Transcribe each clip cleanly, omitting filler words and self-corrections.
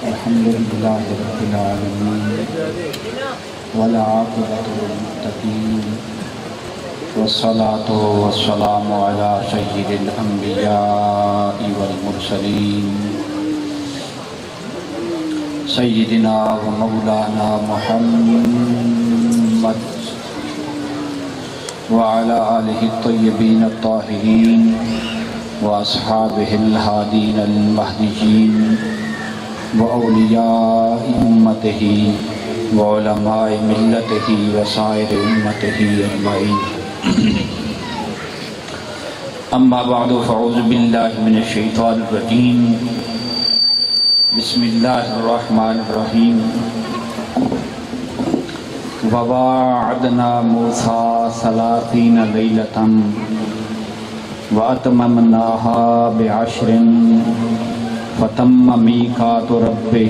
الحمد للہ رب العالمین والعاقبۃ للمتقین والصلاة والسلام علی سید الانبیاء والمرسلین سیدنا و مولانا محمد وعلى آلہ الطیبین الطاہرین واصحابہ الہادین المہدیین واولیاء امتہ وعلماء ملتہ وسائر امتہ اجمعین اما بعد فاعوذ باللہ من الشیطان الرجیم بسم اللہ الرحمن الرحیم وواعدنا موسیٰ 30 لیلۃ واتممناها ب10 فتم میقات ربہ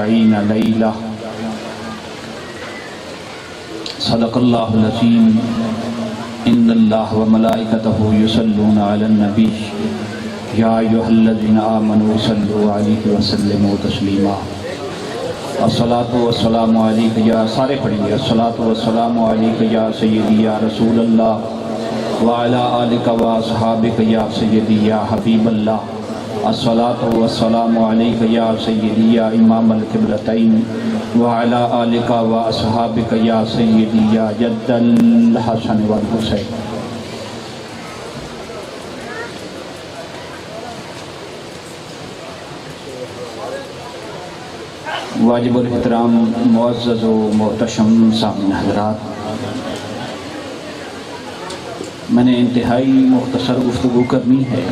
40 لیلہ صدق اللہ العظیم ان اللہ وملائکتہ یصلون علی النبی یا ایھا الذین آمنوا صلوا علیہ وسلموا تسلیما الصلاۃ والسلام علیک یا سارے پڑھیے الصلاۃ والسلام علیک یا سیدی یا رسول اللہ وعلی آلک و اصحابک یا سیدی یا حبیب اللہ الصلاۃ والسلام علیک یا سیدی یا امام القبلتین وعلی آلک و اصحابک یا سیدی یا جد الحسن والحسین واجب الاحترام معزز و محتشم سامعین حضرات، میں نے انتہائی مختصر گفتگو کرنی ہے۔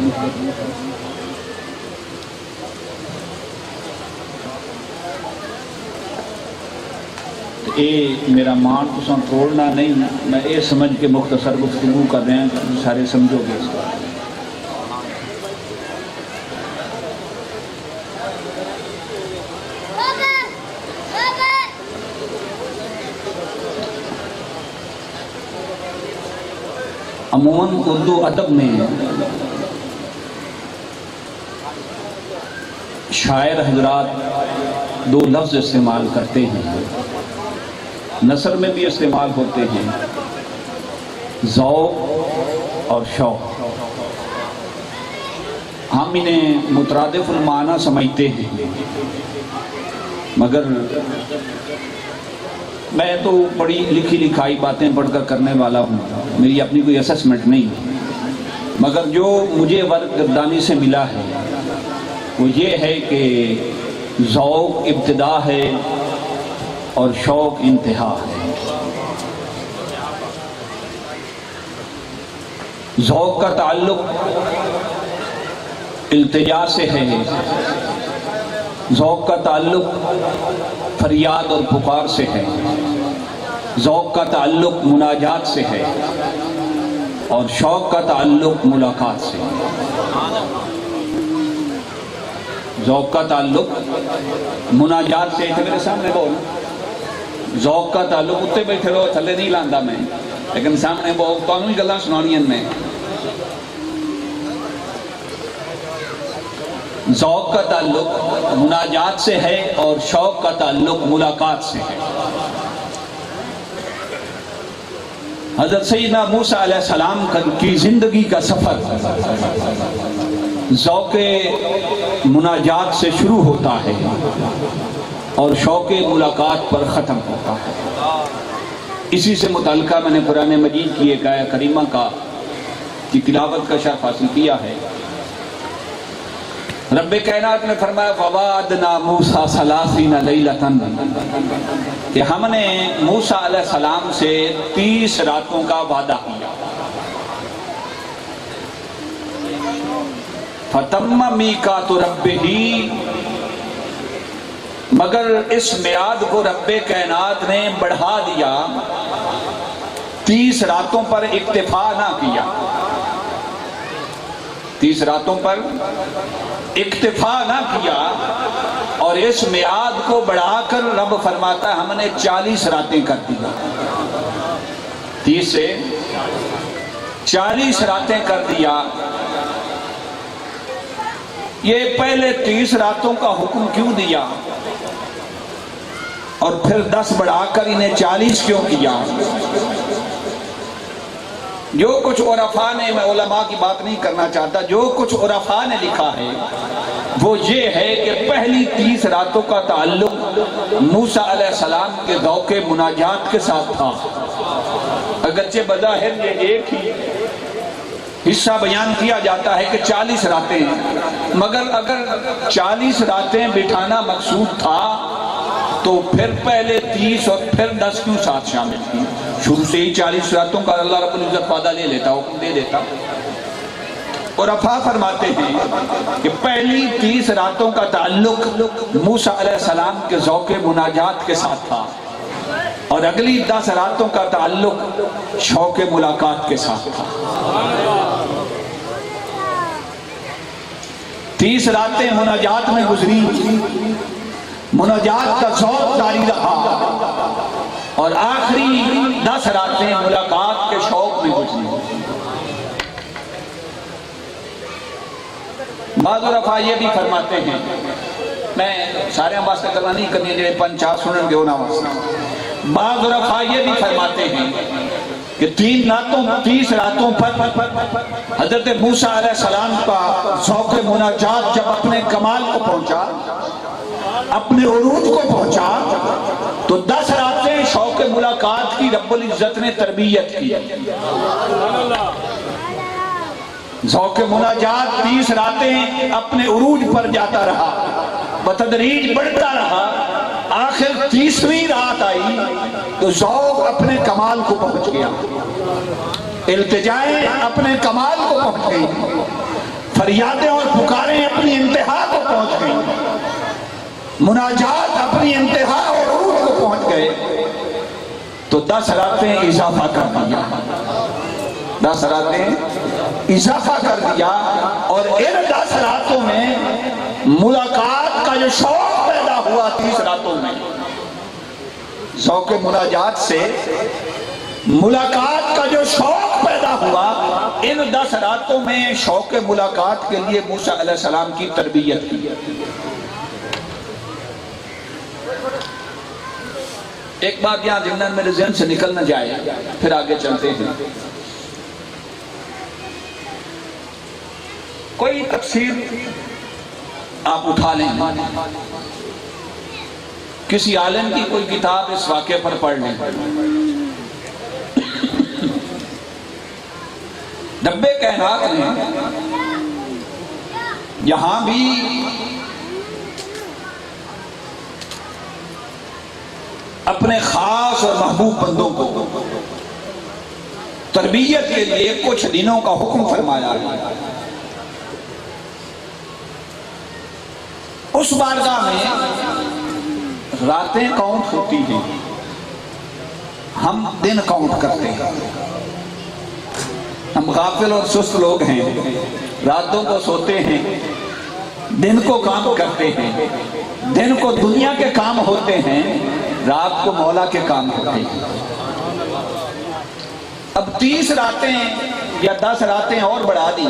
اے میرا مان تو توڑنا نہیں، میں یہ سمجھ کے مختصر گفتگو کر رہے ہیں کہ سارے سمجھو گے اس کا۔ عموماً اردو ادب میں شاعر حضرات 2 لفظ استعمال کرتے ہیں، نثر میں بھی استعمال ہوتے ہیں، ذوق اور شوق۔ ہم انہیں مترادف المعنی سمجھتے ہیں، مگر میں تو پڑھی لکھی لکھائی باتیں پڑھ کر کرنے والا ہوں، میری اپنی کوئی اسسمنٹ نہیں، مگر جو مجھے ورق گردانی سے ملا ہے وہ یہ ہے کہ ذوق ابتدا ہے اور شوق انتہا ہے۔ ذوق کا تعلق التجا سے ہے، ذوق کا تعلق فریاد اور پکار سے ہے، ذوق کا تعلق مناجات سے ہے، اور شوق کا تعلق ملاقات سے ہے۔ ذوق کا تعلق مناجات سے ہے، میرے سامنے بول۔ ذوق کا تعلق اتنے بیٹھے رہو، تھلے نہیں لاندا میں، لیکن سامنے بول تو ہی گلاں سنانیاں میں۔ ذوق کا تعلق مناجات سے ہے اور شوق کا تعلق ملاقات سے ہے۔ حضرت سیدنا موسیٰ علیہ السلام کی زندگی کا سفر ذوق مناجات سے شروع ہوتا ہے اور شوق ملاقات پر ختم ہوتا ہے۔ اسی سے متعلقہ میں نے قرآن مجید کی ایک آیہ کریمہ کی تلاوت کا شرف حاصل کیا ہے۔ رب کائنات نے فرمایا وَوَعَدْنَا مُوسَىٰ 30 لیلۃ، کہ ہم نے موسیٰ علیہ السلام سے 30 راتوں کا وعدہ کیا۔ فَتَمَّ مِیقَاتُ رَبِّهِ، مگر اس میعاد کو رب کائنات نے بڑھا دیا، 30 راتوں پر اکتفا نہ کیا، 30 راتوں پر اکتفا نہ کیا، اور اس میعاد کو بڑھا کر رب فرماتا ہے ہم نے 40 راتیں کر دیا، 30 سے 40 راتیں کر دیا۔ یہ پہلے 30 راتوں کا حکم کیوں دیا اور پھر 10 بڑھا کر انہیں 40 کیوں کیا؟ جو کچھ عرفاء نے، میں علماء کی بات نہیں کرنا چاہتا، جو کچھ عرفاء نے لکھا ہے وہ یہ ہے کہ پہلی 30 راتوں کا تعلق موسیٰ علیہ السلام کے ذوق مناجات کے ساتھ تھا۔ اگرچہ بظاہر یہ ایک ہی حصہ بیان کیا جاتا ہے کہ 40 راتیں ہیں، مگر اگر 40 راتیں بٹھانا مقصود تھا تو پھر پہلے 30 اور پھر 10 کیوں ساتھ شامل کی؟ شروع سے ہی 40 راتوں کا اللہ رب العزت وعدہ لے لیتا، حکم دے دیتا۔ اور عرفاء فرماتے ہیں کہ پہلی 30 راتوں کا تعلق موسیٰ علیہ السلام کے ذوق مناجات کے ساتھ تھا اور اگلی 10 راتوں کا تعلق شوق ملاقات کے ساتھ تھا۔ 30 راتیں مناجات میں گزری، مناجات کا ذوق جاری رہا اور آخری 10 راتیں ملاقات کے شوق میں گزری۔ بعض عرفاء یہ بھی فرماتے ہیں، میں سارے واسطے کرنا نہیں کرنی جڑے 5-4 سنن گے انہاں واسطے، بعض عرفاء یہ بھی فرماتے ہیں کہ 30 راتوں پر حضرت موسیٰ علیہ السلام کا ذوق مناجات جب اپنے کمال کو پہنچا، اپنے عروج کو پہنچا، تو 10 راتیں شوق ملاقات کی رب العزت نے تربیت کی۔ ذوق مناجات 30 راتیں اپنے عروج پر جاتا رہا، بتدریج بڑھتا رہا، آخر 30ویں رات آئی تو ذوق اپنے کمال کو پہنچ گیا، التجائیں اپنے کمال کو پہنچ گئی، فریادیں اور پکاریں اپنی انتہا کو پہنچ گئی، مناجات اپنی انتہا اور عروج کو پہنچ گئے، تو 10 راتیں اضافہ کر دیا، 10 راتیں اضافہ کر دیا، اور ان 10 راتوں میں ملاقات کا جو شوق پیدا ہوا 30 راتوں میں، ذوق مناجات سے ملاقات کا جو شوق پیدا ہوا، ان 10 راتوں میں شوق ملاقات کے لیے موسیٰ علیہ السلام کی تربیت کی۔ ایک بات یہاں ضمن میرے ذہن سے نکل نہ جائے، پھر آگے چلتے ہیں۔ کوئی تفسیر آپ اٹھا لیں، کسی عالم کی کوئی کتاب اس واقعے پر پڑھ لیں، رب کائنات نے یہاں بھی اپنے خاص اور محبوب بندوں کو تربیت کے لیے کچھ دنوں کا حکم فرمایا ہے۔ اس بارگاہ میں راتیں کاؤنٹ ہوتی ہیں، ہم دن کاؤنٹ کرتے ہیں، ہم غافل اور سست لوگ ہیں، راتوں کو سوتے ہیں، دن کو کام کرتے ہیں، دن کو دنیا کے کام ہوتے ہیں، رات کو مولا کے کام ہوتے ہیں۔ اب 30 راتیں یا 10 راتیں اور بڑھا دی،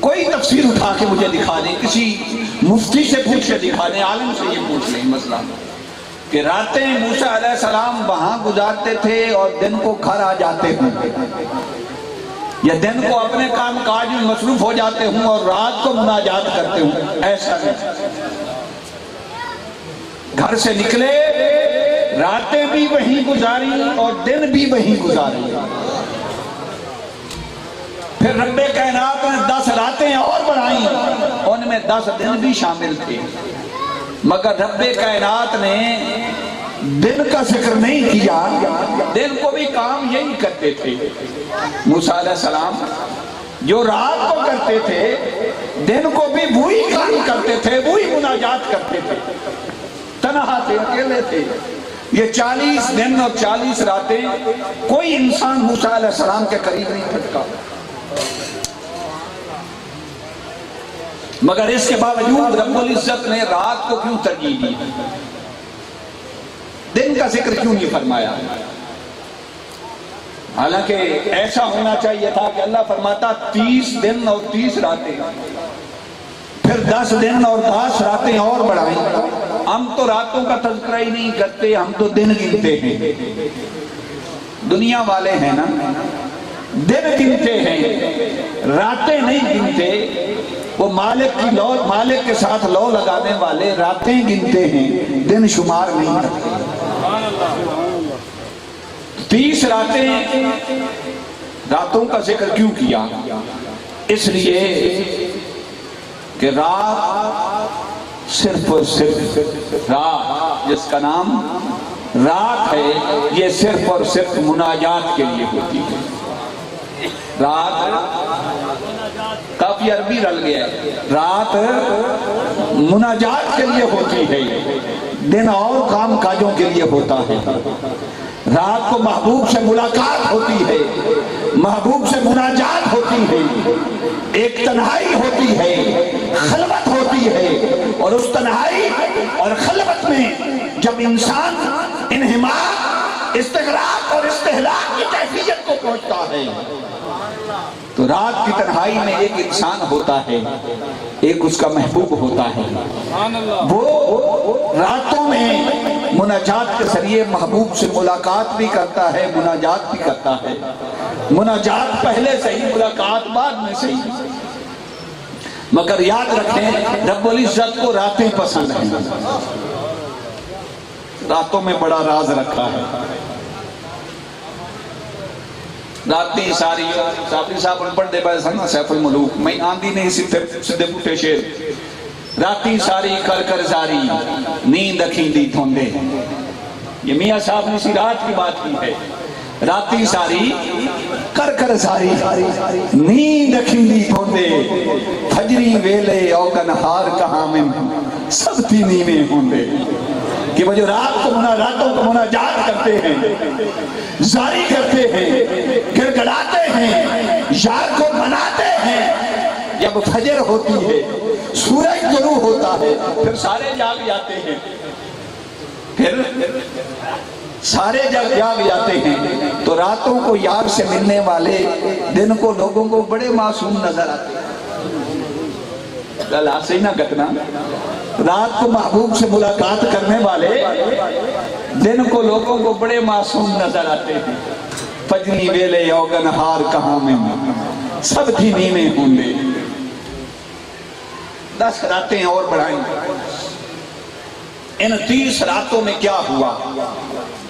کوئی تفسیر اٹھا کے مجھے دکھا دیں، کسی مفتی سے پوچھ کے دکھا دیں، عالم سے یہ پوچھ لیں مسئلہ کہ راتیں موسیٰ علیہ السلام وہاں گزارتے تھے اور دن کو گھر آ جاتے ہوں، یا دن کو اپنے کام کاج میں مصروف ہو جاتے ہوں اور رات کو مناجات کرتے ہوں، ایسا نہیں۔ گھر سے نکلے، راتیں بھی وہیں گزاری اور دن بھی وہیں گزاری، پھر رب کائنات نے 10 راتیں اور بڑھائیں، ان میں 10 دن بھی شامل تھے، مگر رب کائنات نے دن کا ذکر نہیں کیا، دن کو بھی کام یہی کرتے تھے۔ موسیٰ علیہ السلام جو رات کو کرتے تھے، دن کو بھی وہی کام کرتے تھے، وہی مناجات کرتے تھے، تنہا تھے، اکیلے تھے۔ یہ 40 دن اور 40 راتیں کوئی انسان موسیٰ علیہ السلام کے قریب نہیں پھٹکا، مگر اس کے باوجود رب العزت نے رات کو کیوں ترجیح دی، دن کا ذکر کیوں نہیں فرمایا؟ حالانکہ ایسا ہونا چاہیے تھا کہ اللہ فرماتا 30 دن اور 30 راتیں، پھر 10 دن اور 10 راتیں اور بڑھائیں. ہم تو راتوں کا تذکرہ ہی نہیں کرتے، ہم تو دن گنتے ہیں. دنیا والے ہیں نا، دن گنتے ہیں، راتیں نہیں گنتے. وہ مالک کی لو، مالک کے ساتھ لو لگانے والے راتیں گنتے ہیں، دن شمار نہیں کرتے. 30 راتیں، راتوں کا ذکر کیوں کیا؟ اس لیے کہ رات صرف اور صرف رات، جس کا نام رات ہے، یہ صرف اور صرف مناجات کے لیے ہوتی ہے. رات کافی عربی رل گیا ہے. رات مناجات کے لیے ہوتی ہے، دن اور کام کاجوں کے لیے ہوتا ہے. رات کو محبوب سے ملاقات ہوتی ہے، محبوب سے مناجات ہوتی ہے، ایک تنہائی ہوتی ہے، خلوت ہوتی ہے. اور اس تنہائی اور خلوت میں جب انسان انہماک، استغراق اور استہلاک کی کیفیت کو پہنچتا ہے، تو رات کی تنہائی میں ایک انسان ہوتا ہے، ایک اس کا محبوب ہوتا ہے. وہ راتوں میں مناجات کے ذریعے محبوب سے ملاقات بھی کرتا ہے، مناجات بھی کرتا ہے. مناجات پہلے سے ہی، ملاقات بعد میں سے ہی. مگر یاد رکھیں، رب العزت کو راتیں پسند ہیں. راتوں میں بڑا راز رکھا ہے. راتیں ساری صافی صاحب نے پڑھ دے پائے سن سیف الملوک میں آندھی نہیں سدھے پوٹے شیر. راتیں ساری کر کر زاری، نیند اکھیں دی دھوندے. یہ میاں صاحب نے اسی رات کی بات کی ہے. راتیں ساری کر کر زاری، نیند اکھیں دی دھوندے. فجری ویلے اوگنہار کہاں میں سب تھی نیمیں ہوندے. کہ وہ جو راتوں کو مناجات کرتے ہیں، زاری کرتے ہیں، گر گڑاتے ہیں، یار کو مناتے ہیں. جب فجر ہوتی ہے، سورج طلوع ہوتا ہے، پھر سارے جاگ جاتے ہیں. پھر سارے جاگ جاتے ہیں تو راتوں کو یار سے ملنے والے دن کو لوگوں کو بڑے معصوم نظر آتے ہیں. اللہ سے نہ گتنا، رات کو محبوب سے ملاقات کرنے والے دن کو لوگوں کو بڑے معصوم نظر آتے ہیں. فجری ویلے اوگنہار کہاں میں سب تھی نیمیں ہوندے. 10 راتیں اور بڑھائیں. ان 30 راتوں میں کیا ہوا؟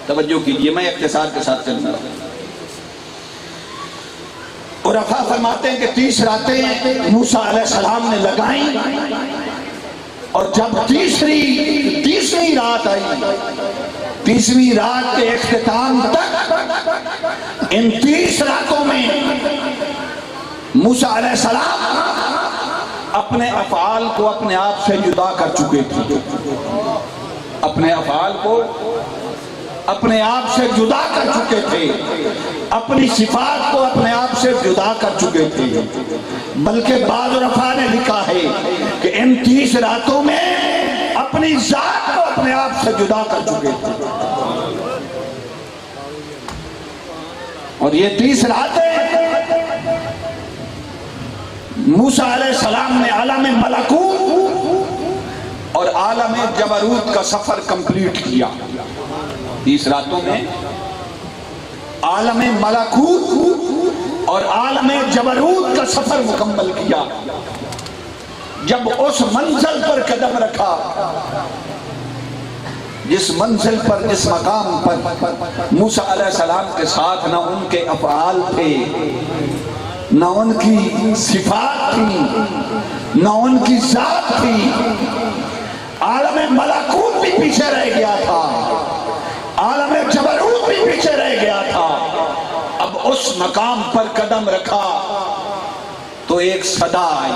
توجہ کیجئے، میں اختصار کے ساتھ چلنا. عرفاء فرماتے ہیں کہ 30 راتیں موسیٰ علیہ السلام نے لگائیں، اور جب تیسری رات آئی، 30ویں رات کے اختتام تک ان 30 راتوں میں موسیٰ علیہ السلام اپنے افعال کو اپنے آپ سے جدا کر چکے تھے. اپنے افعال کو اپنے آپ سے جدا کر چکے تھے، اپنی صفات کو اپنے آپ سے جدا کر چکے تھے. بلکہ بعض عرفاء نے لکھا ہے کہ ان 30 راتوں میں اپنی ذات کو اپنے آپ سے جدا کر چکے تھے. اور یہ 30 راتیں موسیٰ علیہ السلام نے عالم ملکوت اور عالم جبروت کا سفر کمپلیٹ کیا. 30 راتوں میں عالم ملکوت اور عالم جبروت کا سفر مکمل کیا. جب اس منزل پر قدم رکھا، جس منزل پر، جس مقام پر موسیٰ علیہ السلام کے ساتھ نہ ان کے افعال تھے، نہ ان کی صفات تھی، نہ ان کی ذات تھی. عالم ملکوت بھی پیچھے رہ گیا تھا، عالم جبروت بھی پیچھے رہ گیا تھا. اب اس مقام پر قدم رکھا تو ایک صدا آئی.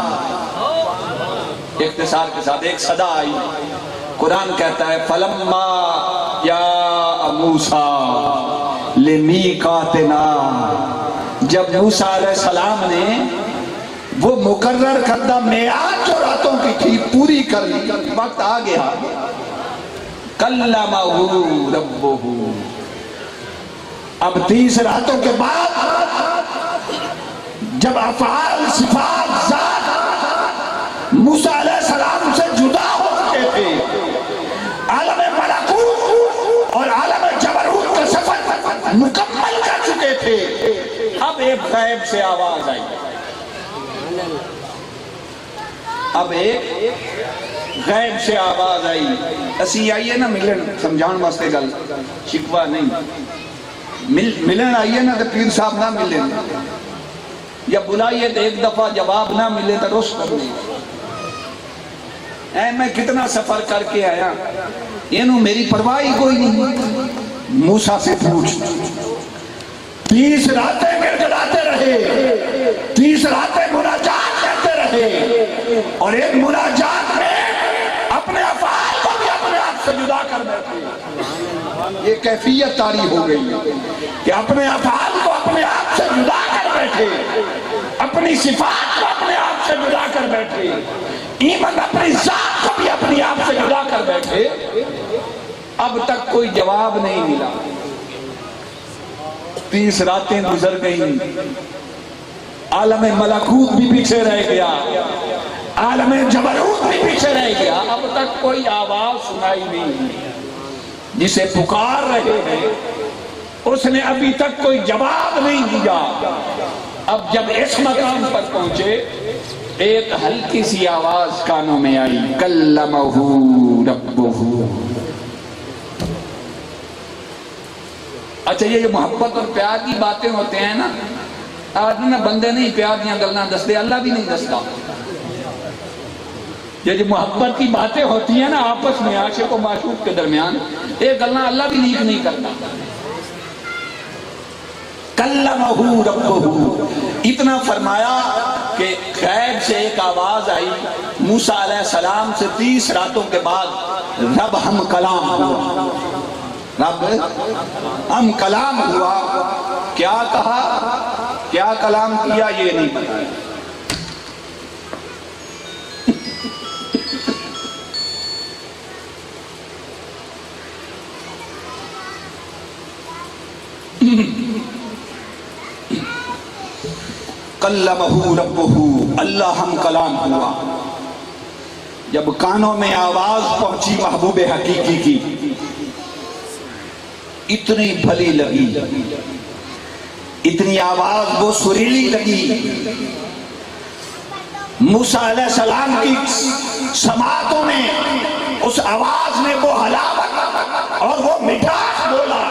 اختصار کے ساتھ ایک صدا آئی. قرآن کہتا ہے فَلَمَّا يَا مُوسَىٰ لِمِيقَاتِنَا. جب موسیٰ علیہ السلام نے وہ مقرر کردہ میعاد جو راتوں کی تھی پوری کر لی، وقت آ گیا. کَلَّمَهُ رَبُّهُ. اب 30 راتوں کے بعد جب افعال، صفات، ذات موسیٰ علیہ السلام سے جدا ہو چکے تھے، عالم ملکوت اور عالم جبروت کا سفر مکمل کر چکے تھے۔ اب ایک غیب سے آواز آئی، اب ایک غیب سے آواز آئی۔ اسی آئیے نا ملن سمجھان واسطے گل، شکوہ نہیں، ملن آئیے نا تو پیر صاحب نہ ملن، یا بلائیے تو ایک دفعہ جواب نہ ملے تو رس کر لیں۔ اے میں کتنا سفر کر کے آیا، انہوں میری پرواہ ہی کوئی نہیں۔ موسیٰ سے پوچھ، 30 راتیں گڑگڑاتے رہے، 30 راتیں مناجات کرتے رہے، اور ایک مناجات میں اپنے افعال کو بھی اپنے آپ سے جدا کر بیٹھے۔ یہ کیفیت طاری ہو گئی کہ اپنے افعال کو اپنے آپ سے جدا کر بیٹھے، اپنی صفات کو اپنے آپ سے جدا کر بیٹھے، ایمن اپنی ذات کو بھی اپنی آپ سے جدا کر بیٹھے۔ اب تک کوئی جواب نہیں ملا، 30 راتیں گزر گئیں، عالم ملکوت بھی پیچھے رہ گیا، عالم جبروت بھی پیچھے رہ گیا، اب تک کوئی آواز سنائی نہیں۔ جسے پکار رہے ہیں اس نے ابھی تک کوئی جواب نہیں دیا۔ اب جب اس مقام پر پہنچے، ایک ہلکی سی آواز کانوں میں آئی، کلمہ ربہ۔ اچھا یہ جو محبت اور پیار کی باتیں ہوتے ہیں نا، آج نا بندے نہیں پیار دیا گلنا دستے، اللہ بھی نہیں دستا۔ یہ جو محبت کی باتیں ہوتی ہیں نا آپس میں عاشق و معشوق کے درمیان، یہ گلنا اللہ بھی نیک نہیں کرتا۔ کلمہ ربہ، اتنا فرمایا کہ غیب سے ایک آواز آئی، موسیٰ علیہ السلام سے 30 راتوں کے بعد رب ہم کلام ہوا، رب ہم کلام ہوا۔ کیا کہا، کیا کلام کیا یہ نہیں پتا۔ کلمہ ربہ، اللہ ہم کلام ہوا۔ جب کانوں میں آواز پہنچی محبوب حقیقی کی، اتنی بھلی لگی، اتنی آواز وہ سریلی لگی، موسیٰ علیہ السلام کی سماعتوں میں اس آواز نے وہ حلاوت اور وہ مٹھاس بولا،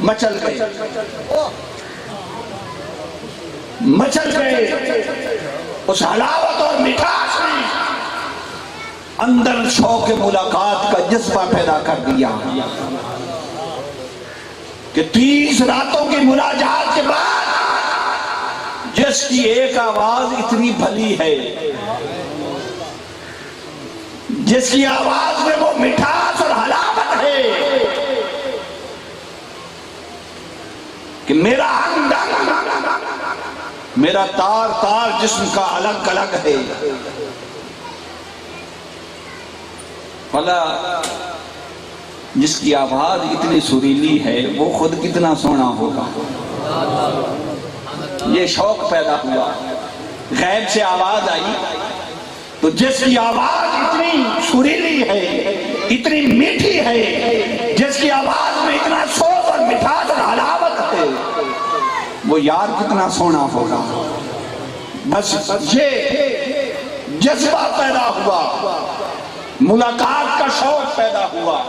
مچل گئے، مچل گئے۔ اس حلاوت اور مٹھاس نے اندر شوق ملاقات کا جذبہ پیدا کر دیا کہ 30 راتوں کی مناجات کے بعد جس کی ایک آواز اتنی بھلی ہے، جس کی آواز میں وہ مٹھاس اور حلاوت ہے کہ میرا انگ میرا تار تار جسم کا الگ الگ ہے، بھلا جس کی آواز اتنی سریلی ہے وہ خود کتنا سونا ہوگا۔ یہ شوق پیدا ہوا، غیب سے آواز آئی تو جس کی آواز اتنی سریلی ہے، اتنی میٹھی ہے، جس کی آواز میں اتنا شوق اور مٹھاس اور حلاوت ہے، وہ یار کتنا سونا ہوگا۔ بس یہ جذبہ پیدا ہوا، ملاقات کا شوق پیدا ہوا۔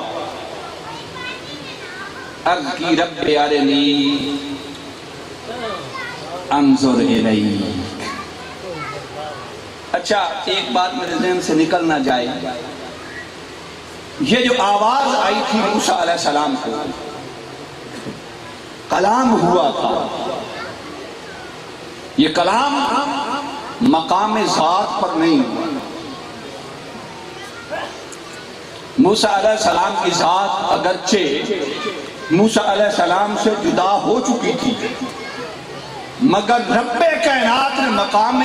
عرض کی رب ارنی انظر الیک۔ اچھا ایک بات میرے ذہن سے نکل نہ جائے، یہ جو آواز آئی تھی موسیٰ علیہ السلام کو، کلام ہوا تھا، یہ کلام مقام ذات پر نہیں ہوا۔ موسیٰ علیہ السلام کی ذات اگرچہ موسیٰ علیہ السلام سے جدا ہو چکی تھی، مگر رب کائنات نے مقام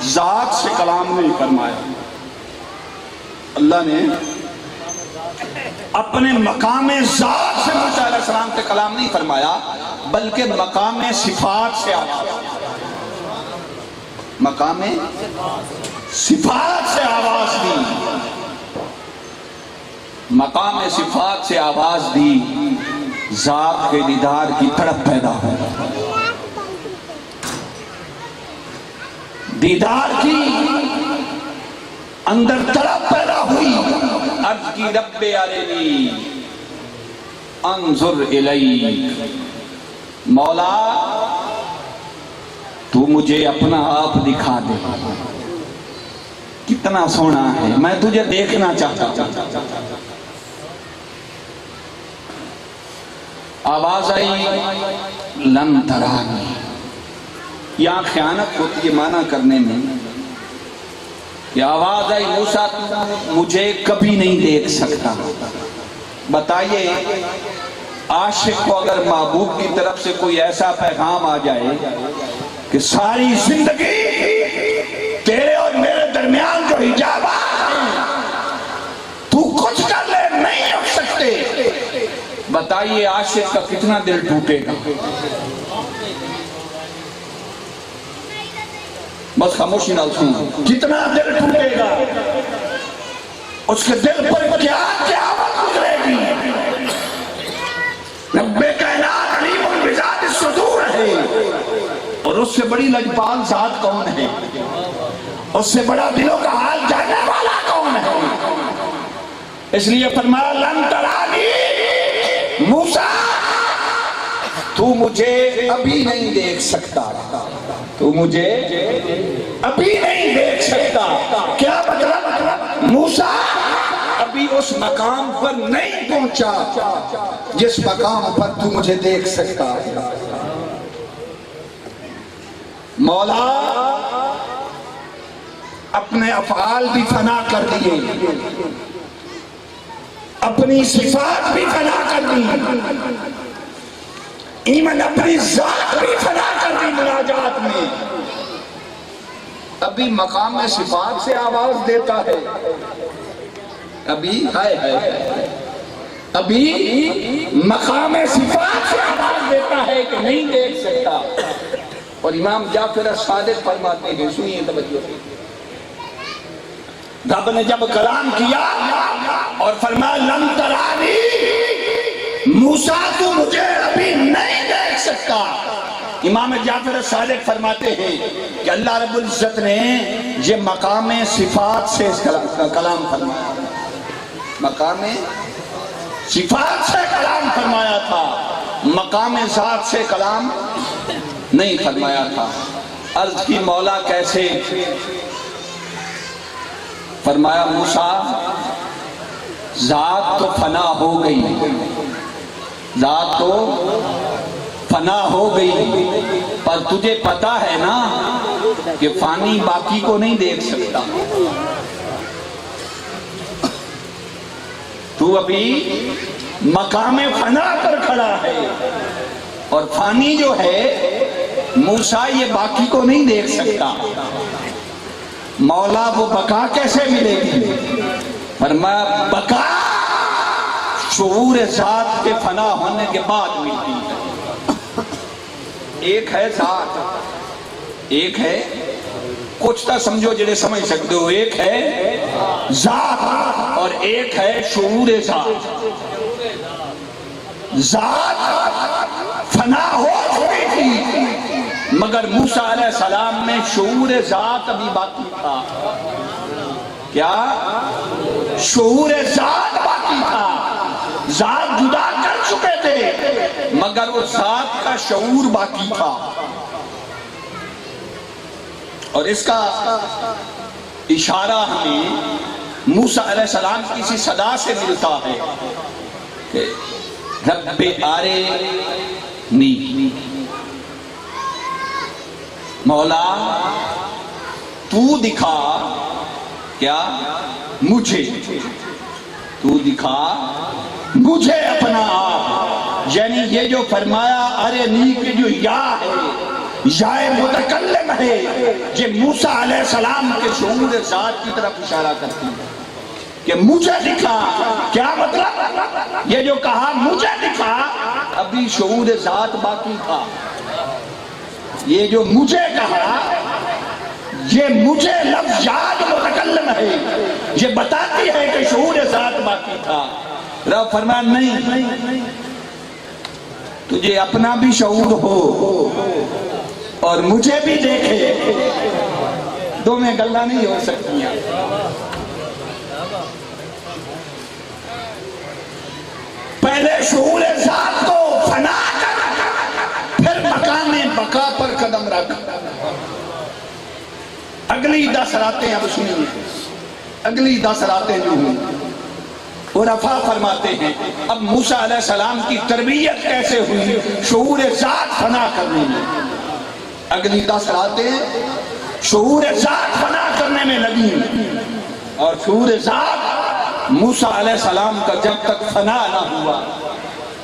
ذات سے کلام نہیں فرمایا۔ اللہ نے اپنے مقام ذات سے موسیٰ علیہ السلام سے کلام نہیں فرمایا، بلکہ مقام صفات سے آیا، مقام صفات سے آواز دی، مقام صفات سے آواز دی، ذات کے دیدار کی تڑپ پیدا ہو، دیدار کی اندر تڑپ پیدا ہوئی، عرض کی رب ارنی انظر الیک، مولا تو مجھے اپنا آپ دکھا دے، کتنا سونا ہے، میں تجھے دیکھنا چاہتا ہوں۔ آواز آئی لن ترانی، یہاں خیانت ہوتی ہے معنی کرنے میں، یہ آواز آئی موسیٰ تو مجھے کبھی نہیں دیکھ سکتا۔ بتائیے عاشق کو اگر محبوب کی طرف سے کوئی ایسا پیغام آ جائے کہ ساری زندگی تیرے اور میرے درمیان جو حجابات ہیں تو کچھ کر لے نہیں رکھ سکتے، بتائیے عاشق کا کتنا دل ٹوٹے گا۔ بس خاموشی نہ سنو، کتنا دل ٹوٹے گا، اس کے دل پر کیا کیا بات گزرے گی۔ رب کائنات علیم بذات الصدور ہے، اور اس سے بڑی لجپال ذات کون ہے، اس سے بڑا دلوں کا حال جاننے والا کون ہے۔ اس لیے فرمایا لن ترانی، موسیٰ تو مجھے ابھی نہیں دیکھ سکتا، تو مجھے ابھی نہیں دیکھ سکتا۔ کیا مطلب؟ موسیٰ ابھی اس مقام پر نہیں پہنچا جس مقام پر تو مجھے دیکھ سکتا ہے۔ مولا اپنے افعال بھی فنا کر دیے، اپنی صفات بھی فنا کر دی، ایمن اپنی ذات بھی فنا کر دی مناجات میں، ابھی مقام صفات سے آواز دیتا ہے، ابھی ابھی مقام صفات سے آواز دیتا ہے کہ نہیں دیکھ سکتا۔ اور امام جعفر الصادق فرماتے ہیں، سنیے توجہ سے، رب نے جب کلام کیا اور فرمایا لن ترانی، موسیٰ تو مجھے ابھی نہیں دیکھ سکتا، امام جعفر الصادق فرماتے ہیں کہ اللہ رب العزت نے یہ مقام صفات سے کلام فرمایا، مقام صفات سے کلام فرمایا تھا، مقام ذات سے کلام نہیں فرمایا تھا۔ عرض کی مولا کیسے؟ فرمایا موسیٰ ذات تو فنا ہو گئی، ذات تو فنا ہو گئی، پر تجھے پتا ہے نا کہ فانی باقی کو نہیں دیکھ سکتا، تو ابھی مقام فنا پر کھڑا ہے، اور فانی جو ہے موسیٰ یہ باقی کو نہیں دیکھ سکتا۔ مولا وہ بقا کیسے ملے گی؟ فرمایا بقا شعور ذات کے فنا ہونے کے بعد ملتی ہے۔ ایک ہے ذات، ایک ہے کچھ تا سمجھو جڑے سمجھ سکتے ہو، ایک ہے ذات اور ایک ہے شعور ذات۔ ذات فنا ہو چکی تھی مگر موسیٰ علیہ السلام میں شعور ذات ابھی باقی تھا۔ کیا؟ شعور ذات باقی تھا، ذات جدا کر چکے تھے مگر وہ ذات کا شعور باقی تھا۔ اور اس کا اشارہ ہمیں موسیٰ علیہ السلام کی اسی صدا سے ملتا ہے کہ رب ارنی، مولا تو دکھا، کیا؟ مجھے، تو دکھا مجھے اپنا آپ۔ یعنی یہ جو فرمایا ارنی کی جو یا ہے، یا متکلم ہے، یہ موسیٰ علیہ السلام کے شعور ذات کی طرف اشارہ کرتی ہے کہ مجھے دکھا۔ کیا مطلب؟ یہ جو کہا مجھے دکھا، ابھی شعور ذات باقی تھا۔ یہ جو مجھے کہا، یہ مجھے لفظ یاد متکلم ہے، یہ بتاتی ہے کہ شعور ذات باقی تھا۔ رب فرمایا نہیں، تجھے اپنا بھی شعور ہو اور مجھے بھی دیکھے، دو میں گلہ نہیں ہو سکتی ہیں۔ پہلے شعور ذات کو فنا کر، پھر مقام بقا پر قدم رکھ۔ اگلی 10 راتیں اب سنیے، اگلی 10 راتیں جو ہوئی، عرفاء فرماتے ہیں اب موسیٰ علیہ السلام کی تربیت کیسے ہوئی شعور ذات فنا کرنے میں۔ اگلی 10 راتیں شعور ذات فنا کرنے میں لگی، اور شعور ذات موسیٰ علیہ السلام کا جب تک فنا نہ ہوا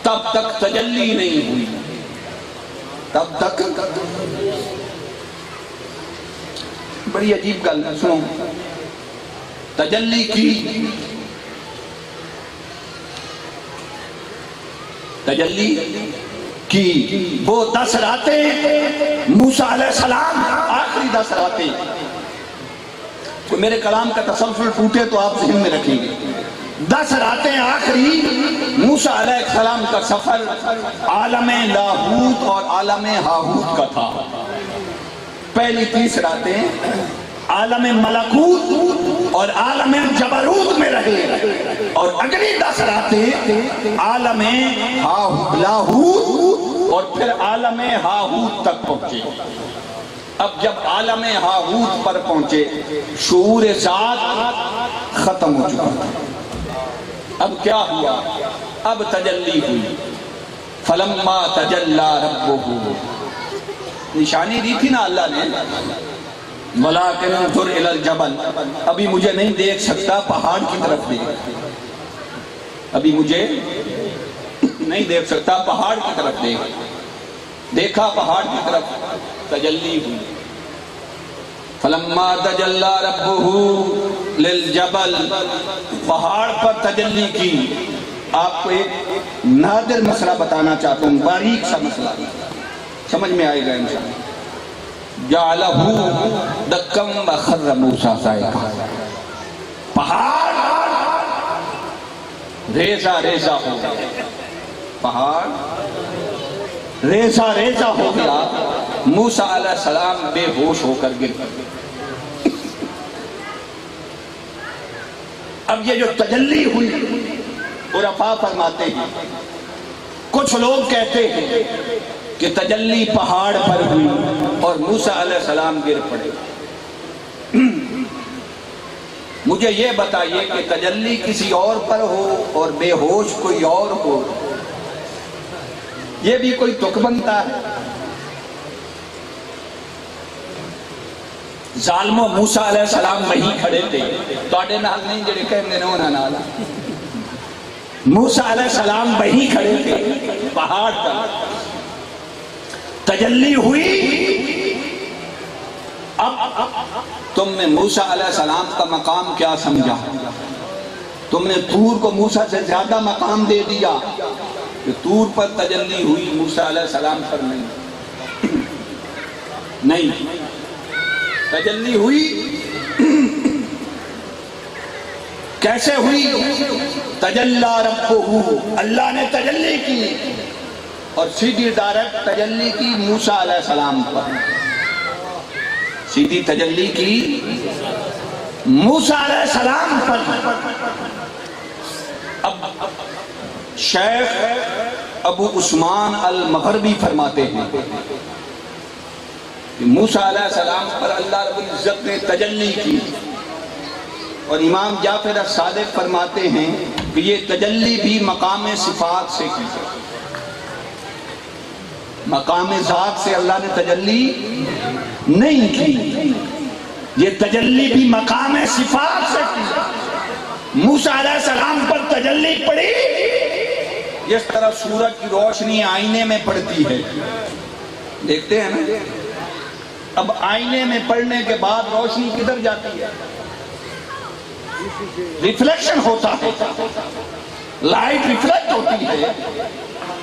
تب تک تجلی نہیں ہوئی، تب تک۔ بڑی عجیب گل سنو، تجلی کی وہ 10 راتیں موسیٰ علیہ السلام، آخری 10 راتیں۔ کوئی میرے کلام کا تسلسل ٹوٹے تو آپ ذہن میں رکھیں گے۔ 10 راتیں آخری موسیٰ علیہ السلام کا سفر عالم لاہوت اور عالم ہاہوت کا تھا۔ پہلی 30 راتیں عالم ملکوت اور عالم جبروت میں رہے، اور اگلی 10 راتیں عالم لاہوت اور پھر عالم ہاہوت تک پہنچے۔ اب جب عالم ہاہوت پر پہنچے شعور ذات ختم ہو چکا تھا۔ اب کیا ہوا؟ اب تجلی ہوئی۔ فلما تجلی ربہ، نشانی دی تھی نا اللہ نے، وَلَٰكِنْ انظُرْ إِلَى الْجَبَلِ، ابھی مجھے نہیں دیکھ سکتا، پہاڑ کی طرف دیکھ، ابھی مجھے نہیں دیکھ سکتا، پہاڑ کی طرف دیکھ۔ دیکھا پہاڑ کی طرف، تجلی ہوئی۔ فَلَمَّا تَجَلَّى رَبُّهُ لِلْجَبَلِ، پہاڑ پر تجلی کی۔ آپ کو ایک نادر مسئلہ بتانا چاہتا ہوں، باریک سا مسئلہ، سمجھ میں آئے گا انشاءاللہ۔ جَعَلَهُ دَكًّا وَخَرَّ مُوسَىٰ صَعِقًا، پہاڑ ریزہ ریزہ ہو گیا، پہاڑ ریزہ ریزہ ہو گیا، موسیٰ علیہ السلام بے ہوش ہو کر گر گئے۔ اب یہ جو تجلی ہوئی، عرفاء فرماتے ہیں، کچھ لوگ کہتے ہیں کہ تجلی پہاڑ پر ہوئی اور موسیٰ علیہ السلام گر پڑے۔ مجھے یہ بتائیے کہ تجلی کسی اور پر ہو اور بے ہوش کوئی اور ہو، یہ بھی کوئی تک بنتا ہے؟ ظالمو موسیٰ علیہ السلام وہیں کھڑے تھے، تواڈے نال نہیں جڑے کہندے نے انہاں نال۔ موسیٰ علیہ السلام وہیں کھڑے تھے پہاڑ پر، تجلی ہوئی۔ اب تم نے موسیٰ علیہ السلام کا مقام کیا سمجھا؟ تم نے طور کو موسیٰ سے زیادہ مقام دے دیا کہ طور پر تجلی ہوئی، موسیٰ علیہ السلام پر نہیں تجلی ہوئی۔ کیسے ہوئی؟ تجلی ربہ، اللہ نے تجلی کی، اور سیدھی ڈائریکٹ تجلی کی موسیٰ علیہ السلام پر، سیدھی تجلی کی موسیٰ علیہ السلام پر۔ اب شیخ ابو عثمان المغربی فرماتے ہیں کہ موسیٰ علیہ السلام پر اللہ رب العزت نے تجلی کی، اور امام جعفر الصادق فرماتے ہیں کہ یہ تجلی بھی مقام صفات سے کی، مقام ذات سے اللہ نے تجلی نہیں کی، یہ تجلی بھی مقام صفات سے کی۔ موسیٰ علیہ السلام پر تجلی پڑی جس طرح سورج کی روشنی آئینے میں پڑتی ہے، دیکھتے ہیں نا؟ اب آئینے میں پڑنے کے بعد روشنی کدھر جاتی ہے؟ ریفلیکشن ہوتا ہے، لائٹ ریفلیکٹ ہوتی ہے،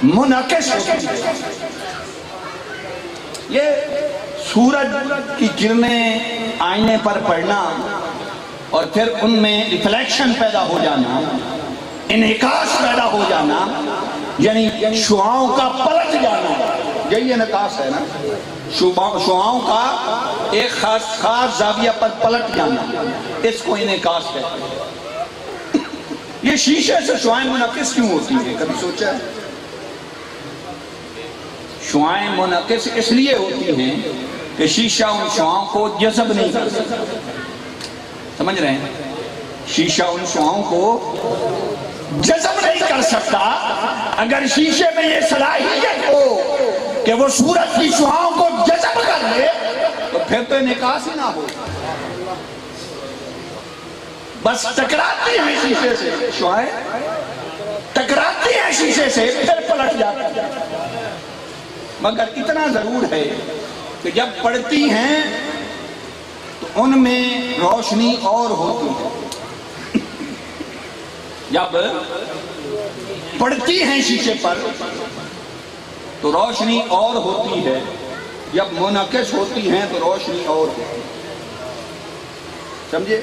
منعکس ہوتی ہے۔ یہ سورج کی کرنیں آئینے پر پڑنا اور پھر ان میں ریفلیکشن پیدا ہو جانا، انعکاس پیدا ہو جانا، یعنی شعاؤں کا پلٹ جانا، یہی انعکاس ہے نا، شعاؤں کا ایک خاص زاویہ پر پلٹ جانا، اس کو انعکاس کہتے ہیں۔ یہ شیشے سے شعائیں منعکس کیوں ہوتی ہیں؟ کبھی سوچا ہے؟ شعائیں منعکس اس لیے ہوتی ہیں کہ شیشہ ان شعاؤں کو جذب نہیں کر سکتا، سمجھ رہے ہیں؟ شیشہ ان شعاؤں کو جذب نہیں کر سکتا۔ اگر شیشے میں یہ صلاحیت ہو کہ وہ سورج کی شعاؤں کو جذب کر لے تو پھر تو انعکاس ہی نہ ہو، بس ٹکراتی ہیں شیشے سے، شعائیں ٹکراتی ہیں شیشے سے پھر پلٹ جاتی ہیں۔ مگر اتنا ضرور ہے کہ جب پڑتی ہیں تو ان میں روشنی اور ہوتی ہے، جب پڑتی ہیں شیشے پر تو روشنی اور ہوتی ہے، جب منعکس ہوتی ہیں تو روشنی اور ہوتی ہے، سمجھے؟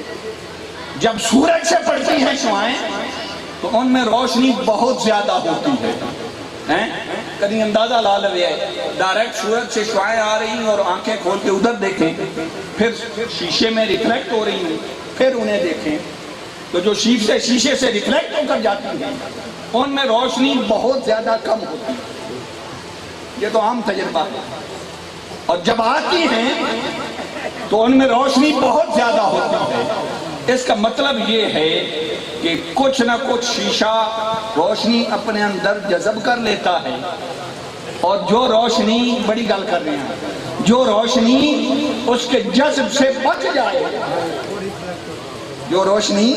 جب سورج سے پڑتی ہیں شعائیں تو ان میں روشنی بہت زیادہ ہوتی ہے، کبھی اندازہ لا لے ڈائریکٹ سورج سے شعائیں آ رہی ہیں اور آنکھیں کھول کے ادھر دیکھیں، پھر شیشے میں ریفلیکٹ ہو رہی ہیں، پھر انہیں دیکھیں تو جو شیشے سے ریفلیکٹ ہو کر جاتی ہیں ان میں روشنی بہت زیادہ کم ہوتی ہے، یہ تو عام تجربہ ہے۔ اور جب آتی ہیں تو ان میں روشنی بہت زیادہ ہوتی ہے۔ اس کا مطلب یہ ہے کہ کچھ نہ کچھ شیشہ روشنی اپنے اندر جذب کر لیتا ہے، اور جو روشنی، بڑی گل کر رہے ہیں، جو روشنی اس کے جذب سے بچ جائے، جو روشنی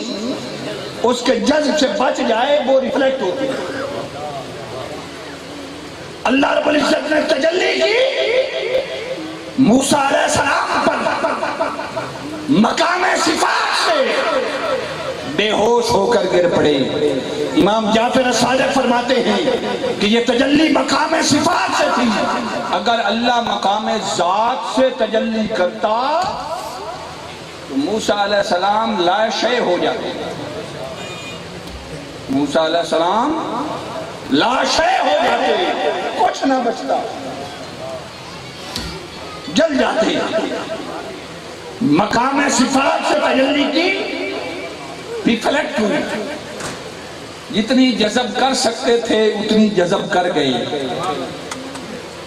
اس کے جذب سے بچ جائے وہ ریفلیکٹ ہوتی ہے۔ اللہ رب العزت نے تجلی کی موسیٰ علیہ السلام پر، مقام صفات سے بے ہوش ہو کر گر پڑے۔ امام جعفر صادق فرماتے ہیں کہ یہ تجلی مقام صفات سے تھی، اگر اللہ مقام ذات سے تجلی کرتا تو موسیٰ علیہ السلام لا شے ہو جاتے، موسیٰ علیہ السلام لا شے ہو جاتے، کچھ نہ بچتا، جل جاتے۔ مقام صفات سے تجلی کی ریفلیکٹ ہوئی، جتنی جذب کر سکتے تھے اتنی جذب کر گئے۔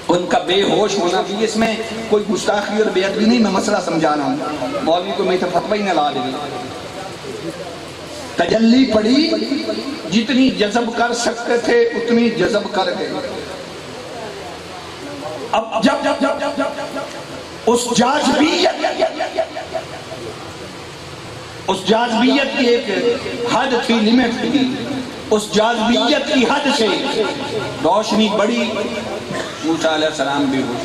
ان کا بے ہوش ہونا بھی، اس میں کوئی گستاخی اور بے ادبی نہیں، میں مسئلہ سمجھا رہا ہوں، مولوی کو میں فتوی نہ لا دے۔ تجلی پڑی، جتنی جذب کر سکتے تھے اتنی جذب کر گئے۔ اب جب اس جاذبیت کی ایک حد تھی، لیمٹ تھی، اس جاذبیت کی حد سے روشنی بڑی، موسیٰ علیہ السلام بھی ہوش۔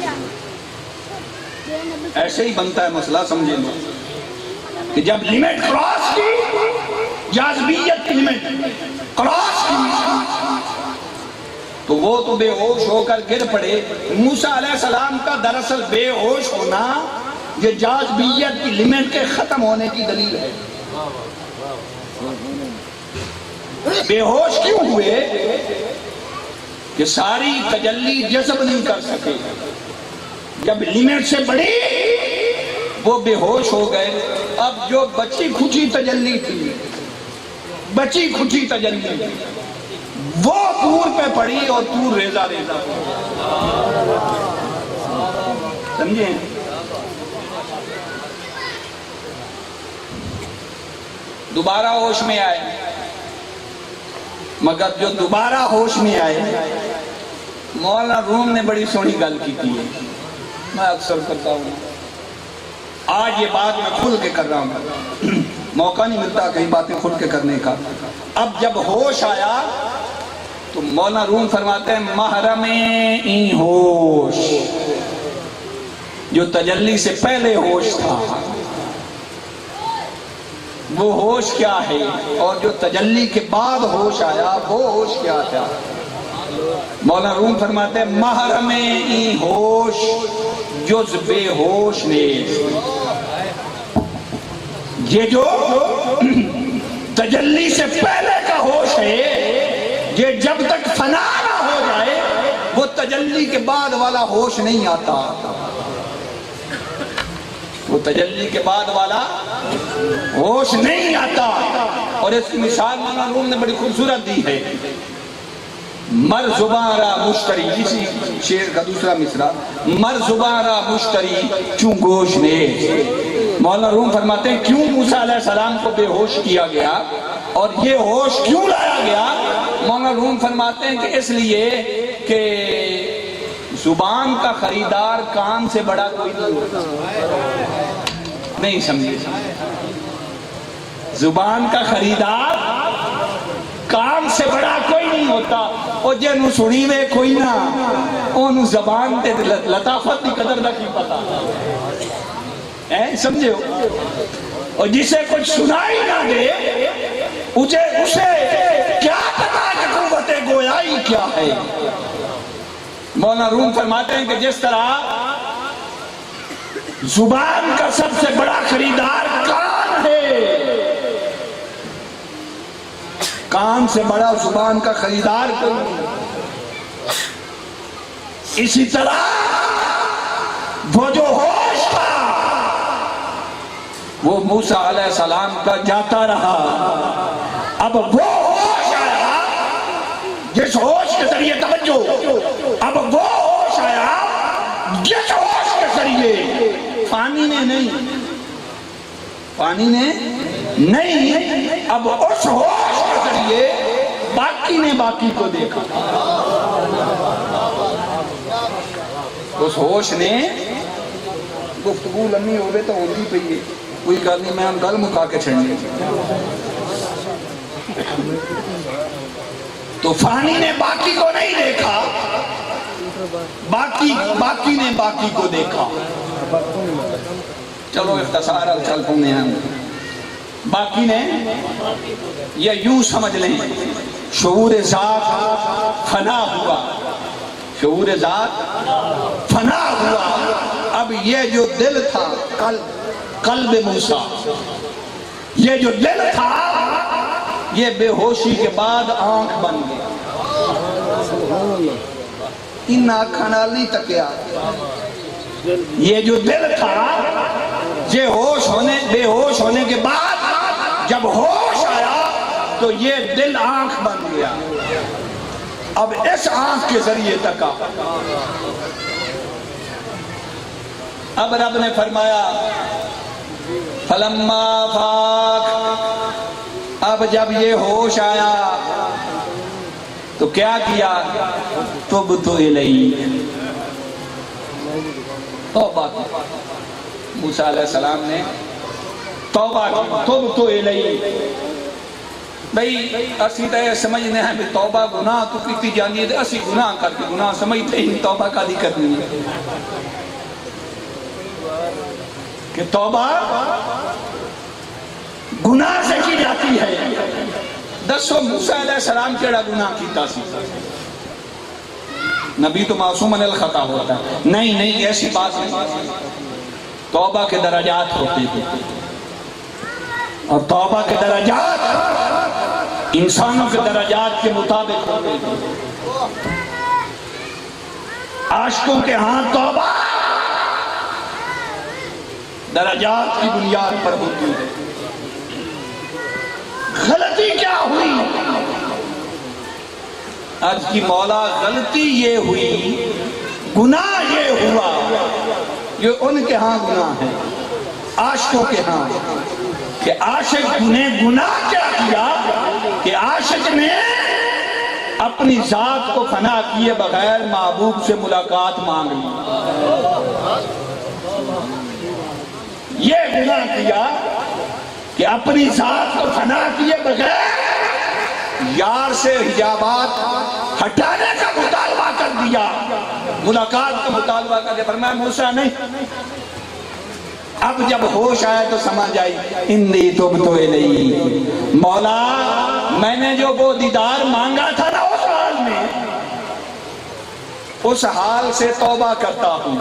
ایسے ہی بنتا ہے مسئلہ، سمجھے لو کہ جب لیمٹ کراس کی، جاذبیت کی لیمٹ کراس کی تو وہ تو بے ہوش ہو کر گر پڑے۔ موسیٰ علیہ السلام کا دراصل بے ہوش ہونا یہ جاذبیت کی لیمٹ کے ختم ہونے کی دلیل ہے۔ بے ہوش کیوں ہوئے؟ کہ ساری تجلی جذب نہیں کر سکے، جب لیمٹ سے بڑی وہ بے ہوش ہو گئے۔ اب جو بچی کھچی تجلی تھی، بچی کھچی تجلی وہ طور پہ پڑی اور طور ریزہ ریزہ، سمجھیں؟ دوبارہ ہوش میں آئے، مگر جو دوبارہ ہوش میں آئے، مولانا روم نے بڑی سونی گل کی تھی، میں اکثر کرتا ہوں، آج یہ بات میں کھل کے کر رہا ہوں، موقع نہیں ملتا کئی باتیں کھل کے کرنے کا۔ اب جب ہوش آیا تو مولانا روم فرماتے ہیں محرم این ہوش، جو تجلی سے پہلے ہوش تھا وہ ہوش کیا ہے، اور جو تجلی کے بعد ہوش آیا وہ ہوش کیا تھا۔ مولانا روم فرماتے ہیں محرم این ہوش جز بے ہوش نیست، یہ جو تجلی سے پہلے کا ہوش ہے، یہ جب تک فنا نہ ہو جائے وہ تجلی کے بعد والا ہوش نہیں آتا، وہ تجلی کے بعد والا ہوش نہیں آتا۔ اور اس کی مثال مولانا روم نے بڑی خوبصورت دی ہے، مر زباں را مشتری، اسی شعر کا دوسرا مصرع، مر زباں را مشتری چوں گوش نے۔ مولانا روم فرماتے ہیں کیوں موسیٰ علیہ السلام کو بے ہوش کیا گیا اور یہ ہوش کیوں لایا گیا؟ مولانا روم فرماتے ہیں کہ اس لیے کہ زبان کا خریدار کان سے بڑا کوئی نہیں ہوتا۔ نہیں سمجھے؟ زبان کا خریدار کان سے بڑا کوئی نہیں ہوتا، اور جنہوں سنی میں کوئی نہ انہوں زبان تے لطافت دی قدر نہ کی پتا، سمجھے ہو؟ اور جسے کچھ سنائی نہ دے اسے کیا پتا کہ قوت گویائی کیا ہے؟ مولانا روم فرماتے ہیں کہ جس طرح زبان کا سب سے بڑا خریدار کان ہے، کان سے بڑا زبان کا خریدار کوئی نہیں، اسی طرح وہ جو ہوش تھا وہ موسیٰ علیہ السلام کا جاتا رہا، اب وہ ہوش آیا جس ہوش کے ذریعے توجہ، اب وہ ہوش آیا جس ہوش کے ذریعے پانی نے نہیں، پانی نے نہیں، اب اس ہوش کے ذریعے باقی نے باقی کو دیکھا، اس ہوش نے گفتگو لمحی ہوئے تو ہوتی پئی ہے، کوئی کہا نہیں میں گل مکا کے چھڑنے، تو فانی نے باقی کو نہیں دیکھا، باقی نے باقی کو دیکھا۔ چلو اختصار چل پونے ہیں، باقی نے یہ یوں سمجھ لیں شعور ذات فنا ہوا، شعور ذات فنا ہوا، اب یہ جو دل تھا قلب موسیٰ، یہ جو دل تھا یہ بے ہوشی کے بعد آنکھ بن گیا، ان آنکھاں نال نہیں تکیا، یہ جو دل تھا یہ بے ہوش ہونے کے بعد جب ہوش آیا تو یہ دل آنکھ بن گیا، اب اس آنکھ کے ذریعے تکا۔ اب رب نے فرمایا فلما فاق، اب جب یہ ہوش آیا تو کیا کیا؟ تبت الیہ، توبہ کی، موسیٰ علیہ السلام نے توبہ کی، تبت الیہ۔ بھئی اسی تو یہ سمجھنے ہیں کہ توبہ گناہ تو کیتی جانی ہے، اسی گناہ کر کے گناہ سمجھتے ہی توبہ کا دی کرنی ہے کہ توبہ گناہ سے کی جاتی ہے۔ دسو موسیٰ علیہ السلام کیڑا گناہ کیتا سی؟ نبی تو معصوم عن الخطا ہوتا ہے، نہیں ایسی بات نہیں، توبہ کے درجات ہوتے ہیں، اور توبہ کے درجات انسانوں کے درجات کے مطابق ہوتے ہیں۔ عاشقوں کے ہاں توبہ درجات کی بنیاد پر ہوتی ہے۔ غلطی کیا ہوئی؟ آج کی مولا غلطی یہ ہوئی، گناہ یہ ہوا، یہ ان کے ہاں گناہ ہے، عاشقوں کے ہاں، کہ عاشق نے گناہ کیا کیا کہ عاشق نے اپنی ذات کو فنا کیے بغیر محبوب سے ملاقات مانگ لی، یہ گناہ کیا کہ اپنی ذات کو فنا کیے بغیر یار سے حجابات ہٹانے کا مطالبہ کر دیا، ملاقات کا مطالبہ کر دیا۔ فرمایا موسیٰ نہیں، اب جب ہوش آیا تو سمجھ آئی انی تبت الیہ، مولا میں نے جو وہ دیدار مانگا تھا نا اس حال میں، اس حال سے توبہ کرتا ہوں۔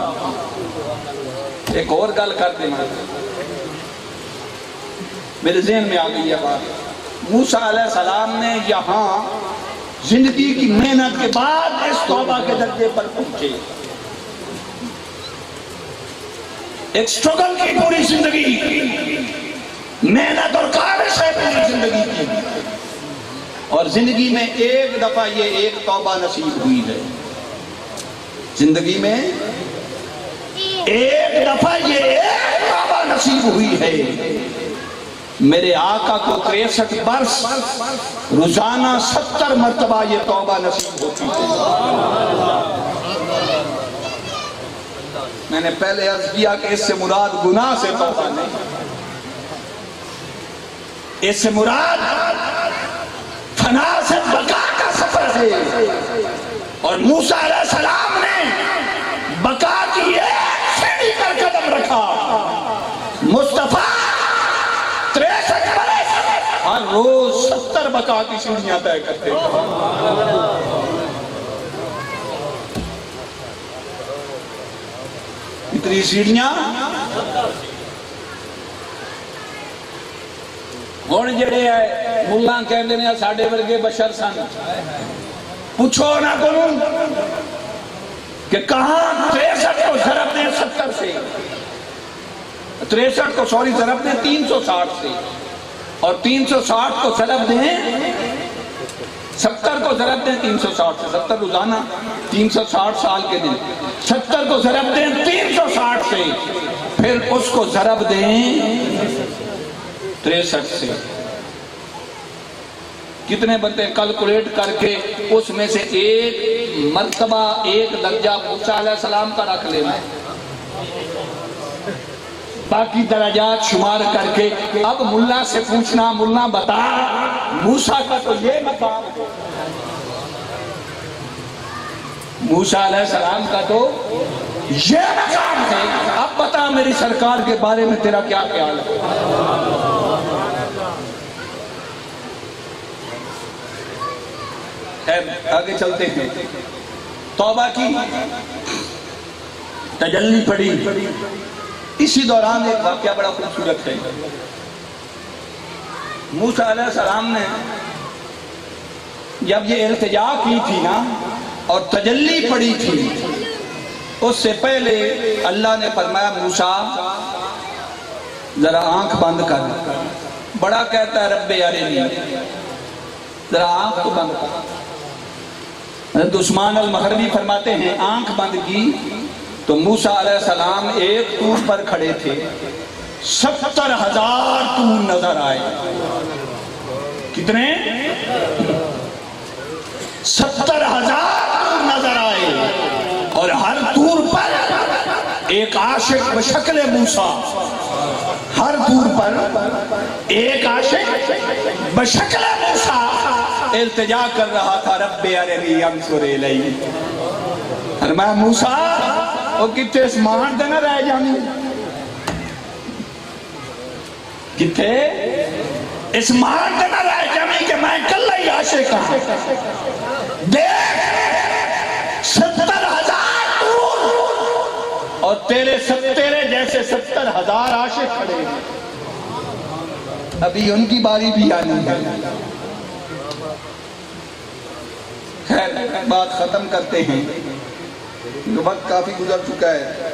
ایک اور گل کر دیں، میرے ذہن میں آ گئی یہ بات۔ موسیٰ علیہ السلام نے یہاں زندگی کی محنت کے بعد اس توبہ کے درجے پر پہنچے۔ ایک سٹرگل کی پوری زندگی، محنت اور کاوش ہے پوری زندگی کی، اور زندگی میں ایک دفعہ یہ ایک توبہ نصیب ہوئی ہے۔ زندگی میں ایک دفعہ یہ ایک توبہ نصیب ہوئی ہے۔ میرے آقا کو 63 برس روزانہ 70 مرتبہ یہ توبہ نصیب ہوتی ہے۔ میں نے پہلے عرض کیا کہ اس سے مراد گناہ سے توبہ نہیں، اس سے مراد فنا سے بقا کا سفر ہے۔ اور موسیٰ علیہ السلام نے بقا کی ایک سیڑھی پر قدم رکھا۔ مصطفیٰ 63 برس ہر روز 70 بقا کی سیڑھیاں طے کرتے ہیں۔ اتنی سیڑھیاں ہن جڑے ہے ملاں کہندے نے ساڈے ورگے بشر سن، پوچھو نہ کو کہ کہاں 63 کو ضرب دیں 70 سے، 63 کو ضرب دیں 360 سے، اور 360 کو ضرب دیں 70 کو ضرب دیں 360 سے، 70 روزانہ 360 سال کے دن، 70 کو ضرب دیں 360 سے، پھر اس کو ضرب دیں 63 سے، کتنے بنتے کیلکولیٹ کر کے اس میں سے ایک مرتبہ ایک درجہ موسیٰ علیہ السلام کا رکھ لینا، باقی درجات شمار کر کے اب ملا سے پوچھنا، ملا بتا موسیٰ کا تو یہ مقام ہے، موسیٰ علیہ السلام کا تو یہ مقام ہے، اب بتا میری سرکار کے بارے میں تیرا کیا خیال ہے؟ آگے چلتے ہیں۔ توبہ کی تجلی پڑی، اسی دوران ایک واقعہ بڑا خوبصورت ہے۔ موسیٰ علیہ السلام نے جب یہ التجا کی تھی نا اور تجلی پڑی تھی، اس سے پہلے اللہ نے فرمایا موسیٰ ذرا آنکھ بند کر، بڑا کہتا ہے رب ارنی، ذرا آنکھ تو بند کر۔ حضرت عثمان المغربی فرماتے ہیں آنکھ بند کی تو موسیٰ علیہ السلام ایک طور پر کھڑے تھے، 70,000 طور نظر آئے۔ کتنے؟ 70,000 طور نظر آئے، اور ہر طور پر ایک عاشق بشکل موسیٰ، ہر طور پر ایک عاشق بشکل موسیٰ التجا کر رہا تھا رب ارنی انظر الی۔ فرمایا موسیٰ وہ کتے اسمان دے نہ رہ جانی، کتے اسمان دے نہ رہ جانی کہ میں کلہ ہی عاشق ہوں۔ دیکھ 70,000 طور اور تیرے جیسے 70,000 عاشق کھڑے ہیں، ابھی ان کی باری بھی آنی ہے۔ خیر بات ختم کرتے ہیں، وقت کافی گزر چکا ہے،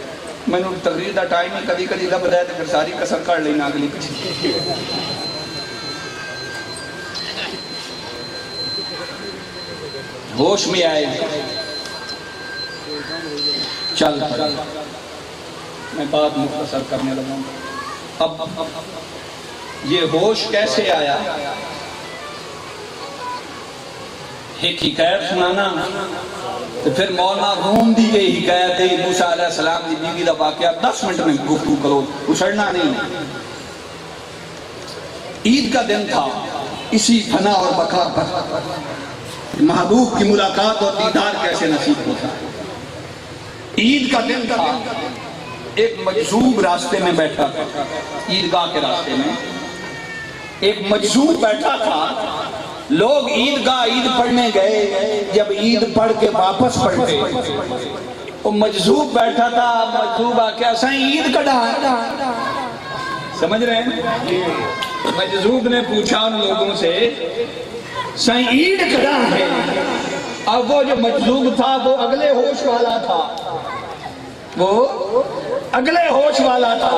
میں نے تقریر دا ٹائم ہی کدی کدی رب دے پھر ساری کسر کر لینا اگلی پیچھے۔ ہوش میں آئے چل میں بات مختصر کرنے لگا ہوں۔ اب یہ ہوش کیسے آیا؟ ایک حکایت سنانا تو پھر مولانا روم دی گئی حکایت ہے موسیٰ علیہ السلام دی بیوی دا واقعہ 10 منٹ میں گفتگو کرو، اچھڑنا نہیں۔ عید کا دن تھا، اسی فنا اور بقا پر محبوب کی ملاقات اور دیدار کیسے نصیب ہوتا ہے۔ عید کا دن تھا، ایک مجذوب راستے میں بیٹھا تھا، عیدگاہ کے راستے میں ایک مجذوب بیٹھا تھا۔ لوگ عیدگاہ عید پڑھنے گئے، جب عید پڑھ کے واپس پڑھتے وہ مجذوب بیٹھا تھا، مجذوب آ کے اساں عید کڑھا، سمجھ رہے ہیں؟ مجذوب نے پوچھا ان لوگوں سے سائیں عید کہاں ہے؟ اب وہ جو مجذوب تھا وہ اگلے ہوش والا تھا، وہ اگلے ہوش والا تھا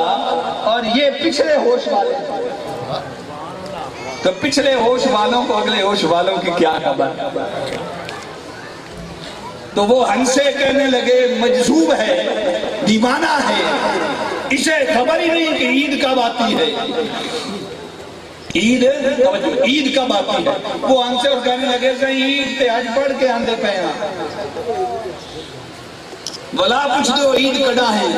اور یہ پچھلے ہوش والے تھے۔ تو پچھلے ہوش والوں کو اگلے ہوش والوں کی کیا خبر؟ تو وہ ہنسے کہنے لگے مجذوب ہے، دیوانہ ہے، اسے خبر ہی نہیں کہ عید کب آتی ہے، عید کب آتی ہے۔ وہ ہنسے اور کہنے لگے سے عید تے حج پڑھ کے آندے پہ ہیں، بلا پوچھ دو عید کڑا ہے۔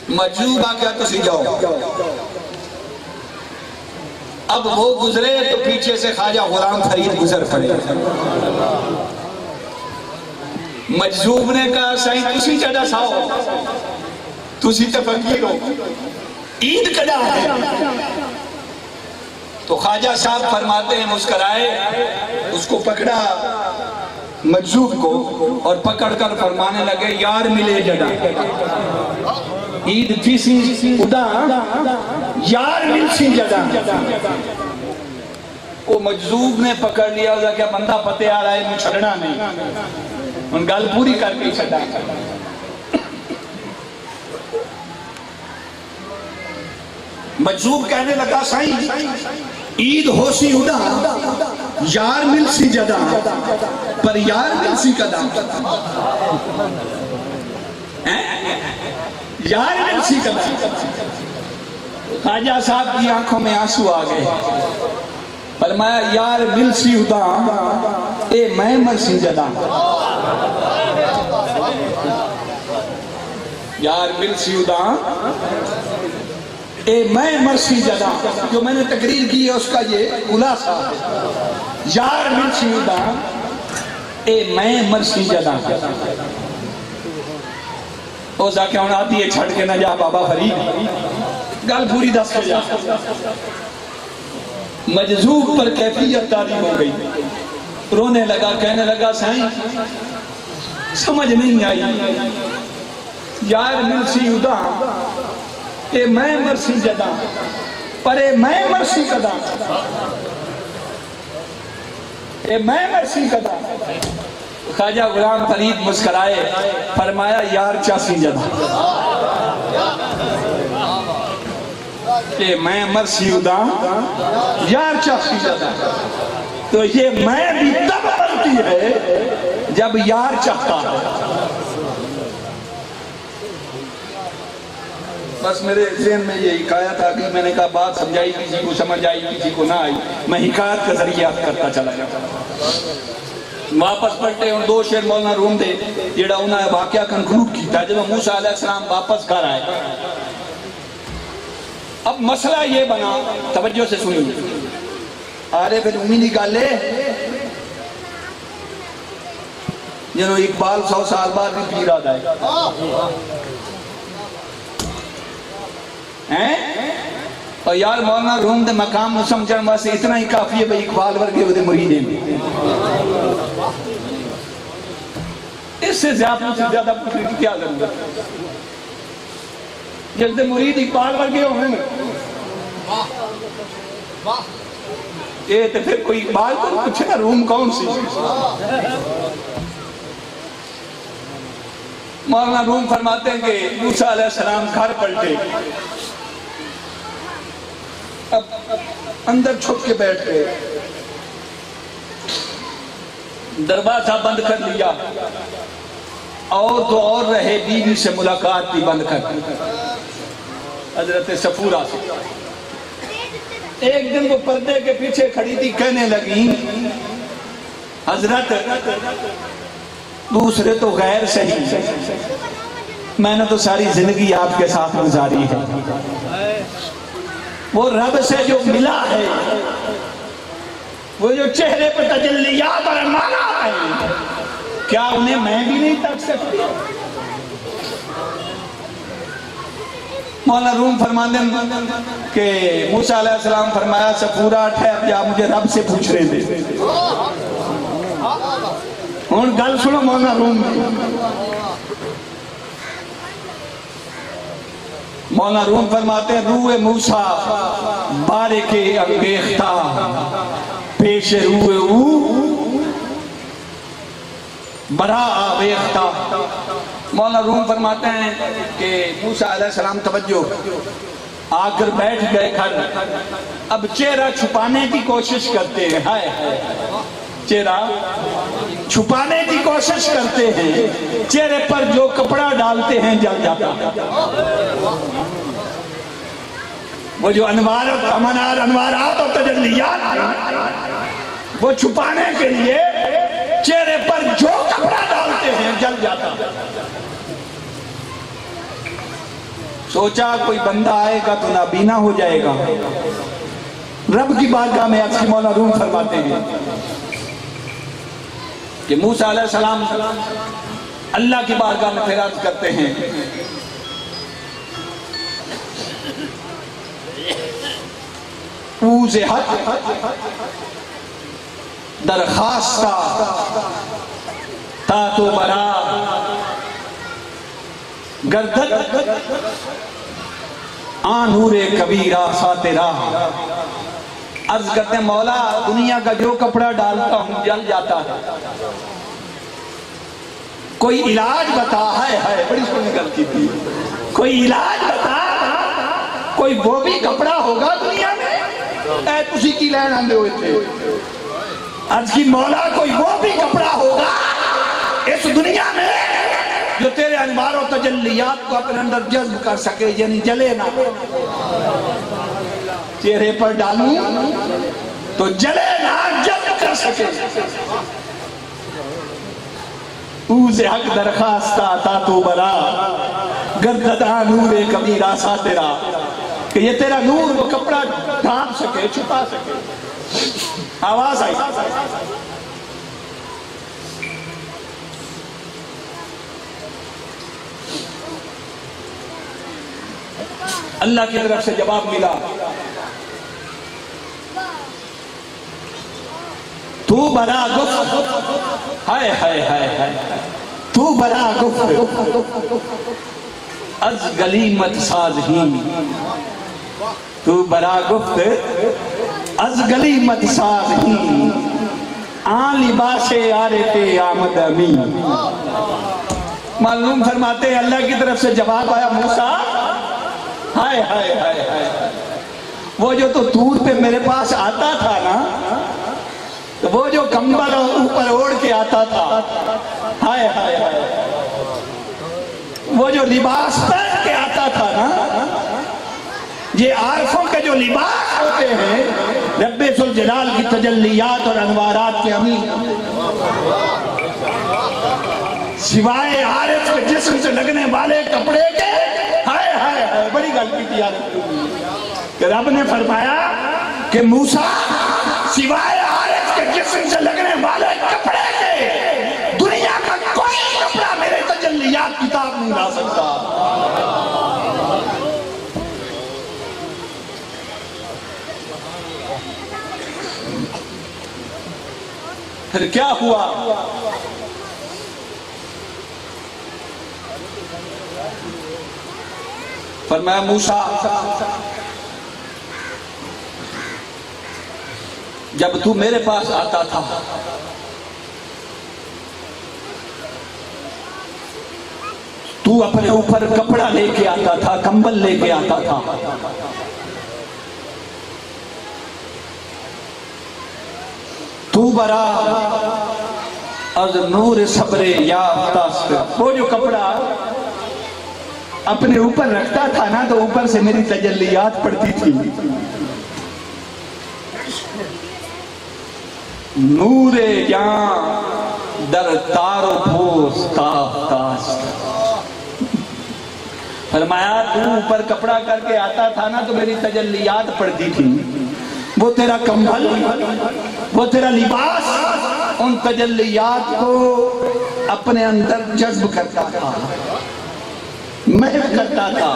مجذوب آ گیا تو سی جاؤ۔ اب وہ گزرے تو پیچھے سے خواجہ غلام فرید گزر پڑے۔ مجذوب نے کہا سائیں تسی جڑا ساؤ، تسی تے فقیر ہو، عید کڑا ہے۔ تو خواجہ صاحب فرماتے ہیں مسکرائے، اس کو پکڑا مجذوب کو اور پکڑ کر فرمانے لگے یار ملے جڑا عید تھی سی ادا یار مل سی جڑا۔ وہ مجذوب نے پکڑ لیا ہوگا کہ بندہ پتے آ رہا ہے مجھ چھڑنا نہیں، ان گل پوری کر کے چھڑا۔ مجذوب کہنے لگا سائیں عید ہو سی ادا یار مل سی جدا پر یار مل سی کدا، یار مل سی کدا۔ خواجہ صاحب کی آنکھوں میں آنسو آ گئے، فرمایا یار مل سی ادا اے میں مر سی جدا، یار مل سی ادا اے میں مرسی جدا۔ جو میں نے تقریر کی ہے اس کا یہ خلاصہ ہے، یار مرسی جدا اے میں مرسی جدا۔ او جا کے ہونا آتی ہے چھڑ کے نہ جا بابا فرید، گل پوری دس کے جا۔ مجذوب پر کیفیت تاری ہو گئی، رونے لگا، کہنے لگا سائیں سمجھ نہیں آئی، یار مرسی جدا اے میں مرسی جدا پر اے میں مرسی کدا، اے میں مرسی کدا۔ خواجہ غلام فرید مسکرائے، فرمایا یار چاسی جدا اے میں مرسی ادا یار چاسی جدا۔ تو یہ میں بھی تب بنتی ہے جب یار چاہتا ہے۔ بس میرے ذہن میں یہ حکایت آ گئی، میں نے کہا بات سمجھائی، کسی کو سمجھ آئی کسی کو نہ آئی، میں حکایت کا ذریعہ کرتا چلا جاتا۔ واپس پلٹے اور دو شیر مولانا روم دے جیڑا انہوں نے واقعہ کنکلوڈ کیتا جب موسیٰ علیہ السلام واپس گھر آئے۔ اب مسئلہ یہ بنا، توجہ سے سنیے، آرے پھر امیدی گالے جنہوں اقبال 100 سال بعد بھی پیر آدھائے اور یار مولانا روم دے مقام نو سمجھن واسطے اتنا ہی کافی ہے بھئی اقبال ورگے وہ دے مرید ہیں۔ اس سے زیادہ پوچھنے کی کیا ضرورت؟ جس دے مرید اقبال ورگے ہوئے ہیں یہ تو پھر کوئی اقبال کو پوچھے نا روم کون سی؟ مولانا روم فرماتے ہیں کہ موسیٰ علیہ السلام گھر پلٹے، اب اندر چھپ کے بیٹھ گئے، دروازہ بند کر لیا، اور تو اور رہے، بیوی سے ملاقات بھی بند کر حضرت صفورہ سے۔ ایک دن وہ پردے کے پیچھے کھڑی تھی، کہنے لگی حضرت دوسرے تو غیر صحیح، میں نے تو ساری زندگی آپ کے ساتھ گزاری ہے، وہ رب سے جو ملا ہے، وہ جو چہرے پر تجلیات اور مانا ہے، کیا انہیں میں بھی نہیں تک سکتی؟ مولانا روم فرماتے ہیں کہ موسیٰ علیہ السلام فرمایا صفورہ ٹھہر جا، مجھے رب سے پوچھ رہے تھے۔ ہن گل سنو مولانا روم مولانا روم فرماتے ہیں روح موسیٰ بارے کے انگیختہ پیش روح او برا آویختہ۔ مولانا روم فرماتے ہیں کہ موسیٰ علیہ السلام توجہ آ کر بیٹھ گئے گھر، اب چہرہ چھپانے کی کوشش کرتے ہیں، ہائے چہرہ چھپانے کی کوشش کرتے ہیں، چہرے پر جو کپڑا ڈالتے ہیں جل جاتا ہے۔ وہ جو انوارات اور تجلیات وہ چھپانے کے لیے چہرے پر جو کپڑا ڈالتے ہیں جل جاتا ہے۔ سوچا کوئی بندہ آئے گا تو نابینا ہو جائے گا، رب کی بارگاہ میں عرض کی مولانا روم فرماتے ہیں کہ موسیٰ علیہ السلام اللہ کی بارگاہ میں پھر عرض کرتے ہیں اوز حق درخواستہ تا تو برا گردد آنور کبیرہ سا تیرا۔ عرض کرتے ہیں مولا دنیا کا جو کپڑا ڈالتا ہوں جل جاتا ہے، کوئی علاج بتا، ہے بڑی سنی غلطی تھی، کوئی علاج بتا، کوئی وہ بھی کپڑا ہوگا دنیا میں، اے تسی کی لین آندے ہوئے تھے۔ عرض کی مولا کوئی وہ بھی کپڑا ہوگا اس دنیا میں جو تیرے انوار و تجلیات کو اپنے اندر جذب کر سکے، یعنی جلے نہ، چہرے پر ڈالوں تو جلے نہ، جذب کر سکے۔ اوز حق درخواستہ تا تو برا گرددہ نور کبیرہ سا تیرا، کہ یہ تیرا نور وہ کپڑا ڈھانپ سکے، چھپا سکے۔ آواز آئی، اللہ کی طرف سے جواب ملا، تو برا گفت، ہائے ہائے ہائے ہائے، تو برا گفت از غلیمت ساز ہی، تو برا گفت از غلیمت ساز ہی، آن لباس عارف آمد امی۔ معلوم فرماتے ہیں اللہ کی طرف سے جواب آیا موسیٰ، ہائے ہائے ہائے ہائے، وہ جو تو دور پہ میرے پاس آتا تھا نا، وہ جو کمبل اوپر اوڑھ کے آتا تھا، ہائے ہائے ہائے، وہ جو لباس پہن کے آتا تھا نا، یہ عارفوں کے جو لباس ہوتے ہیں رب ذوالجلال کی تجلیات اور انوارات کے امین، سوائے عارف کے جسم سے لگنے والے کپڑے کے، ہائے ہائے ہائے، بڑی غلطی کی عادت کہ رب نے فرمایا کہ موسیٰ سوائے عارف کے جسم سے لگنے والے کپڑے کے دنیا کا کوئی کپڑا میرے تجلیات کتاب نہیں لا سکتا۔ پھر کیا ہوا؟ فرمایا موسیٰ جب تو میرے پاس آتا تھا تو اپنے اوپر کپڑا لے کے آتا تھا، کمبل لے کے آتا تھا، تو برا از نور صبر یافتہ، وہ جو کپڑا اپنے اوپر رکھتا تھا نا تو اوپر سے میری تجلیات پڑتی تھی، نور جان در تار و پوس تافتاست۔ فرمایا تو اوپر کپڑا کر کے آتا تھا نا تو میری تجلیات پڑتی تھی، وہ تیرا کمبل، وہ تیرا لباس ان تجلیات کو اپنے اندر جذب کرتا تھا، محو کرتا تھا،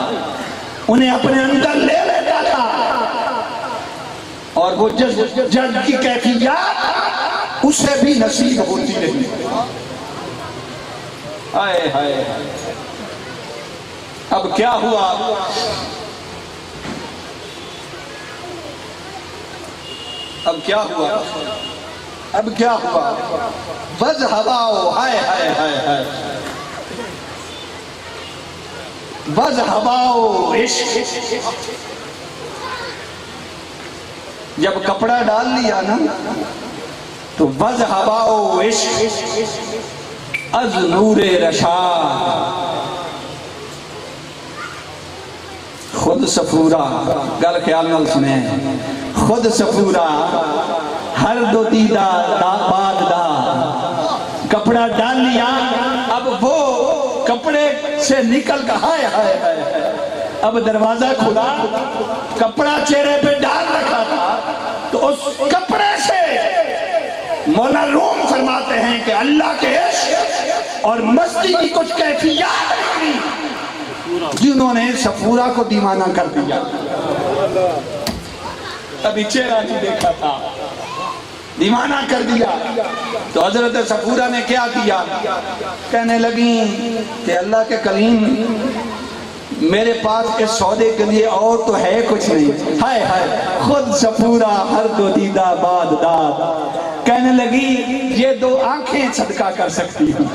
انہیں اپنے اندر لے لیتا تھا، اور وہ جذب کی کیفیات اسے بھی نصیب ہوتی رہی۔ آئے ہائے اب کیا ہوا؟ اب کیا ہوا؟ اب کیا ہوا؟ بز ہواؤ، ہائے ہائے ہائے ہائے، بز ہواؤ عشق، جب کپڑا ڈال لیا نا تو بز ہواؤ عشق از نور رشاد، خود سفورا، گل خیال نال سنیں، خود سفورا ہر دو دیدہ باد دا، کپڑا ڈال لیا، اب وہ کپڑے سے نکل کر ہائے ہائے ہائے، اب دروازہ کھلا، کپڑا چہرے پہ ڈال رکھا تھا، تو اس کپڑے سے مولا روم فرماتے ہیں کہ اللہ کے عشق اور مستی کی کچھ کیفیات تھی جنہوں نے صفورہ کو دیوانہ کر دیا۔ ابھی چہرہ نہیں دیکھا تھا، دیوانہ کر دیا۔ تو حضرت صفورہ نے کیا کیا؟ کہنے لگیں کہ اللہ کے کلیم میرے پاس اس سودے کے لیے اور تو ہے کچھ نہیں، ہائے ہائے، خود صفورہ ہر دو دیدہ باد داد، کہنے لگی یہ دو آنکھیں صدقہ کر سکتی ہیں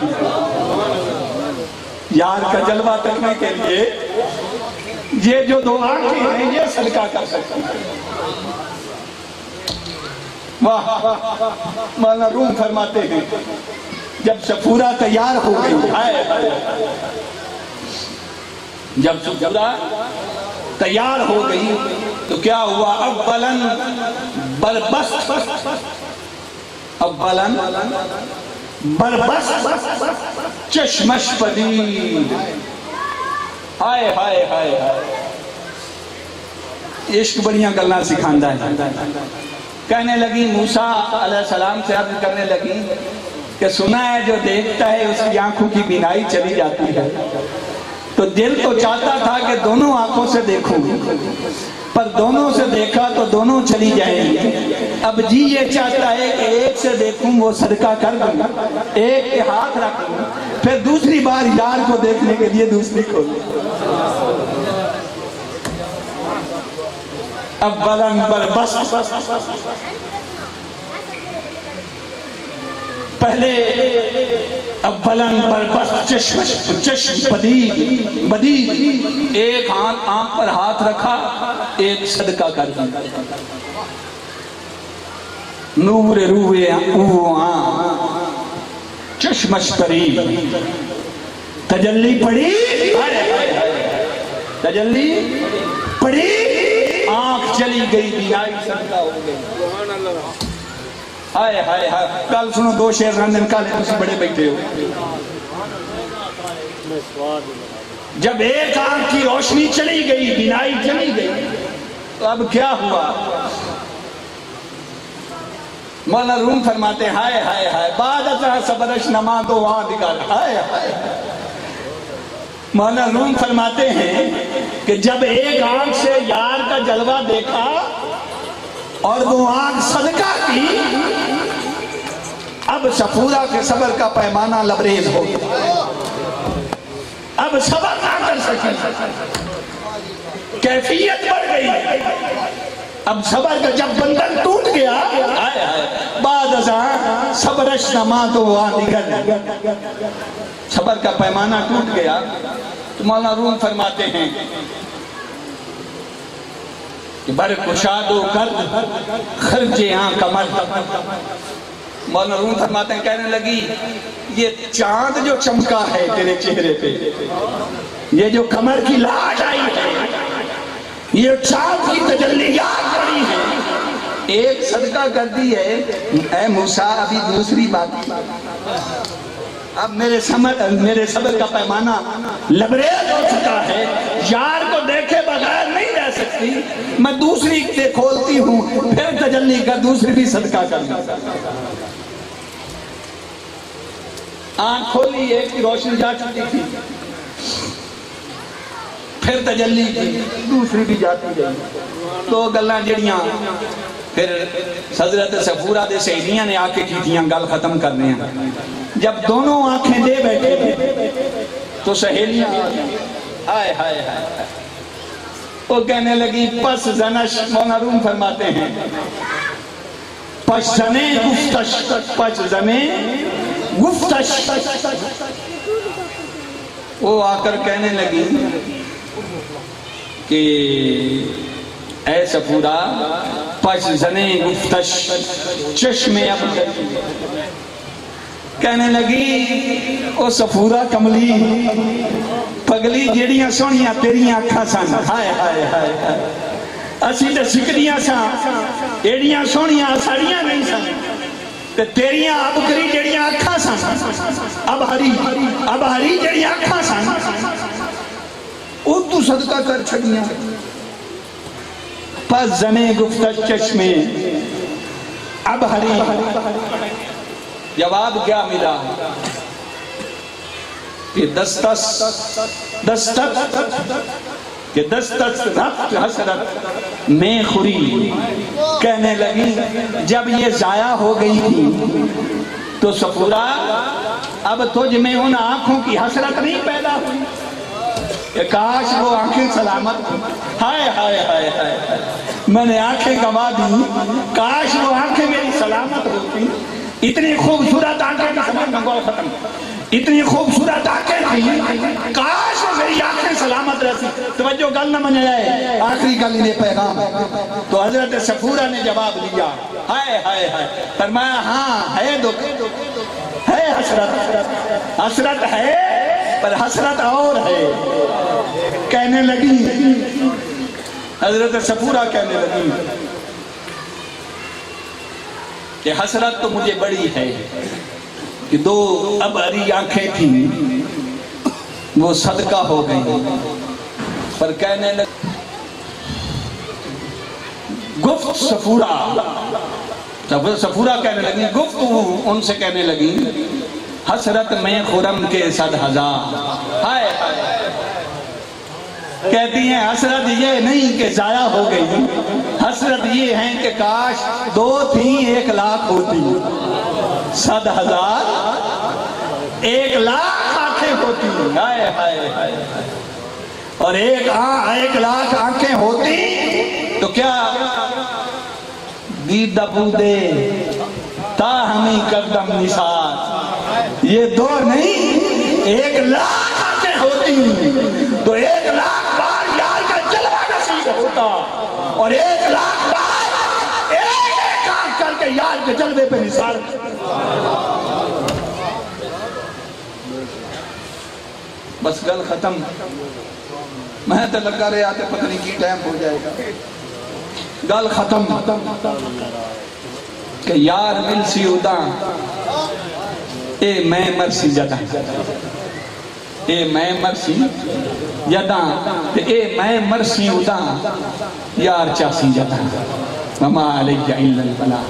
یار کا جلوہ کرنے کے لیے، یہ جو دو آنکھیں ہیں یہ صدقہ کر سکتی ہیں۔ واہ، مولانا روم فرماتے ہیں جب صفورہ تیار ہو گئی، جب صفورہ تیار ہو گئی تو کیا ہوا؟ اولاً بربست، اولاً بربست چشمش پدید، ہائے ہائے ہائے ہائے، عشق بڑیاں گلنا سکھاندہ ہے۔ کہنے لگی موسیٰ علیہ السلام سے عرض کرنے لگی کہ سنا ہے جو دیکھتا ہے اس کی آنکھوں کی بینائی چلی جاتی ہے، تو دل تو چاہتا تھا کہ دونوں آنکھوں سے دیکھوں، پر دونوں سے دیکھا تو دونوں چلی جائیں گی، اب جی یہ چاہتا ہے کہ ایک سے دیکھوں وہ صدقہ کر دوں، ایک کے ہاتھ رکھ دوں، پھر دوسری بار یار کو دیکھنے کے لیے دوسری کو۔ اولاً بربست، پہلے اولاً بربست چشم بدید، ایک آنکھ پر ہاتھ رکھا، ایک صدقہ کر دیا، نور روئے چشمش پری، تجلی پڑی، تجلی پڑی، آنکھ چلی گئی، بینائی صدقہ ہو گئی۔ ہائے ہائے ہائے، کل سنو دو شیر رندن کالے تسی بڑے بیٹھے ہو۔ جب ایک آنکھ کی روشنی چلی گئی، بینائی چلی گئی، تو اب کیا ہوا؟ مولانا روم فرماتے ہیں ہائے ہائے ہائے، بعد اتنا صبرش نما دو وہاں دکھا، ہائے ہائے۔ مولانا روم فرماتے ہیں کہ جب ایک آنکھ سے یار کا جلوہ دیکھا اور وہ آنکھ صدقہ کی، اب صفورہ کے صبر کا پیمانہ لبریز ہو گیا، اب صبر نہ کر سکی، کیفیت بڑھ گئی، اب صبر کا جب بندن ٹوٹ گیا، بعد ازاں صبرش نما تو وہاں دیگر، صبر کا پیمانہ ٹوٹ گیا، تو مولانا روم فرماتے ہیں کہ بر کشاد و کرد خرج کمر، مولانا روم فرماتے ہیں کہنے لگی یہ چاند جو چمکا ہے تیرے چہرے پہ، یہ جو کمر کی لاٹ آئی ہے، یہ چاند کی تجلیات پڑی ہے، ایک صدقہ کر دی ہے، اے موسیٰ ابھی دوسری بات، اب میرے صبر کا پیمانہ لبریز ہو چکا ہے، یار کو دیکھے بغیر نہیں رہ سکتی، میں دوسری سے کھولتی ہوں، پھر تجلی کر دوسری بھی صدقہ کرنا۔ آنکھ کھولی، ایک کی روشنی جا چکی تھی، پھر تجلی کی، دوسری بھی جاتی گئی، دو گلاں جڑیاں پھر حضرت صفورہ دے سہیلیاں نے آ کے کیتیاں گل ختم کرنے ہیں۔ جب دونوں آنکھیں دے بیٹھے تو سہیلیاں ہائے ہائے ہائے. وہ کہنے لگی پس زنش، مولانا روم فرماتے ہیں پس زنے گفتش، پس زنے گفتش. وہ آ کر کہنے لگی کہ اے صفورہ پس زنے گفتش چشم اب کہنے لگی او صفورہ کملی پگلی جیڑیاں سونیاں تیریاں اکھاں سن. ہائے ہائے ہائے اسی تے سکڑیاں سن ایڑیاں سونیاں ساڑیاں نہیں سن تے تیریاں اب کری جیڑیاں اکھاں سن اب ہری جیڑیاں اکھاں سن او تو صدقہ کر چھڑیاں. پس زنے گفتش چشمے اب ہری. جواب کیا ملا کہ دستت رفت حسرت میں خوری. کہنے لگی جب یہ ضائع ہو گئی تھی تو صفورہ اب تجھ میں ان آنکھوں کی حسرت نہیں پیدا ہوئی کہ کاش وہ آنکھیں سلامت. ہائے ہائے ہائے ہائے میں نے آنکھیں گوا دی، کاش وہ آنکھیں میری سلامت ہوتی. اتنی خوبصورت آنکھیں کا سمجھ منگول ختم، اتنی خوبصورت آنکھیں تھی، کاش میری آنکھیں سلامت رہتی. توجہ گل نہ منع جائے، آخری گل انہیں پیغام. تو حضرت صفورہ نے جواب دیا ہائے ہائے ہائے، فرمایا ہاں ہے دکھ ہے حسرت، حسرت ہے پر حسرت اور ہے. کہنے لگی حضرت صفورہ کہنے لگی کہ حسرت تو مجھے بڑی ہے کہ دو اب ہری آنکھیں تھیں وہ صدقہ ہو گئی. پر کہنے لگی گفت صفورہ کہنے لگی گفت ان سے کہنے لگی حسرت میں خرم کے 100,000. ہائے کہتی ہیں حسرت یہ نہیں کہ ضائع ہو گئی، حسرت یہ ہے کہ کاش 2 تھیں 1,00,000 ہوتی. 100,000 1,00,000 آنکھیں ہوتی. ہائے ہائے ہائے اور 1,00,000 آنکھیں ہوتی تو کیا دید دبو دے تا ہمیں قدم نثار. یہ 2 نہیں 1,00,000 آنکھیں ہوتی تو 1,00,000 بار یار کا جلوہ نصیب ہوتا اور 1,00,000 بار ایک آنکھ کر کے یار کے جلوے پہ نثار. بس گل ختم. میں تو لگا رہے آتے پتہ نہیں کی ٹائم ہو جائے گا. گل ختم کہ یار مل سی ادا اے میں مرسی جدا، اے میں مرسی جدا اے میں مرسی ادا یار چاسی جدا. وما علیہ الا البلاغ.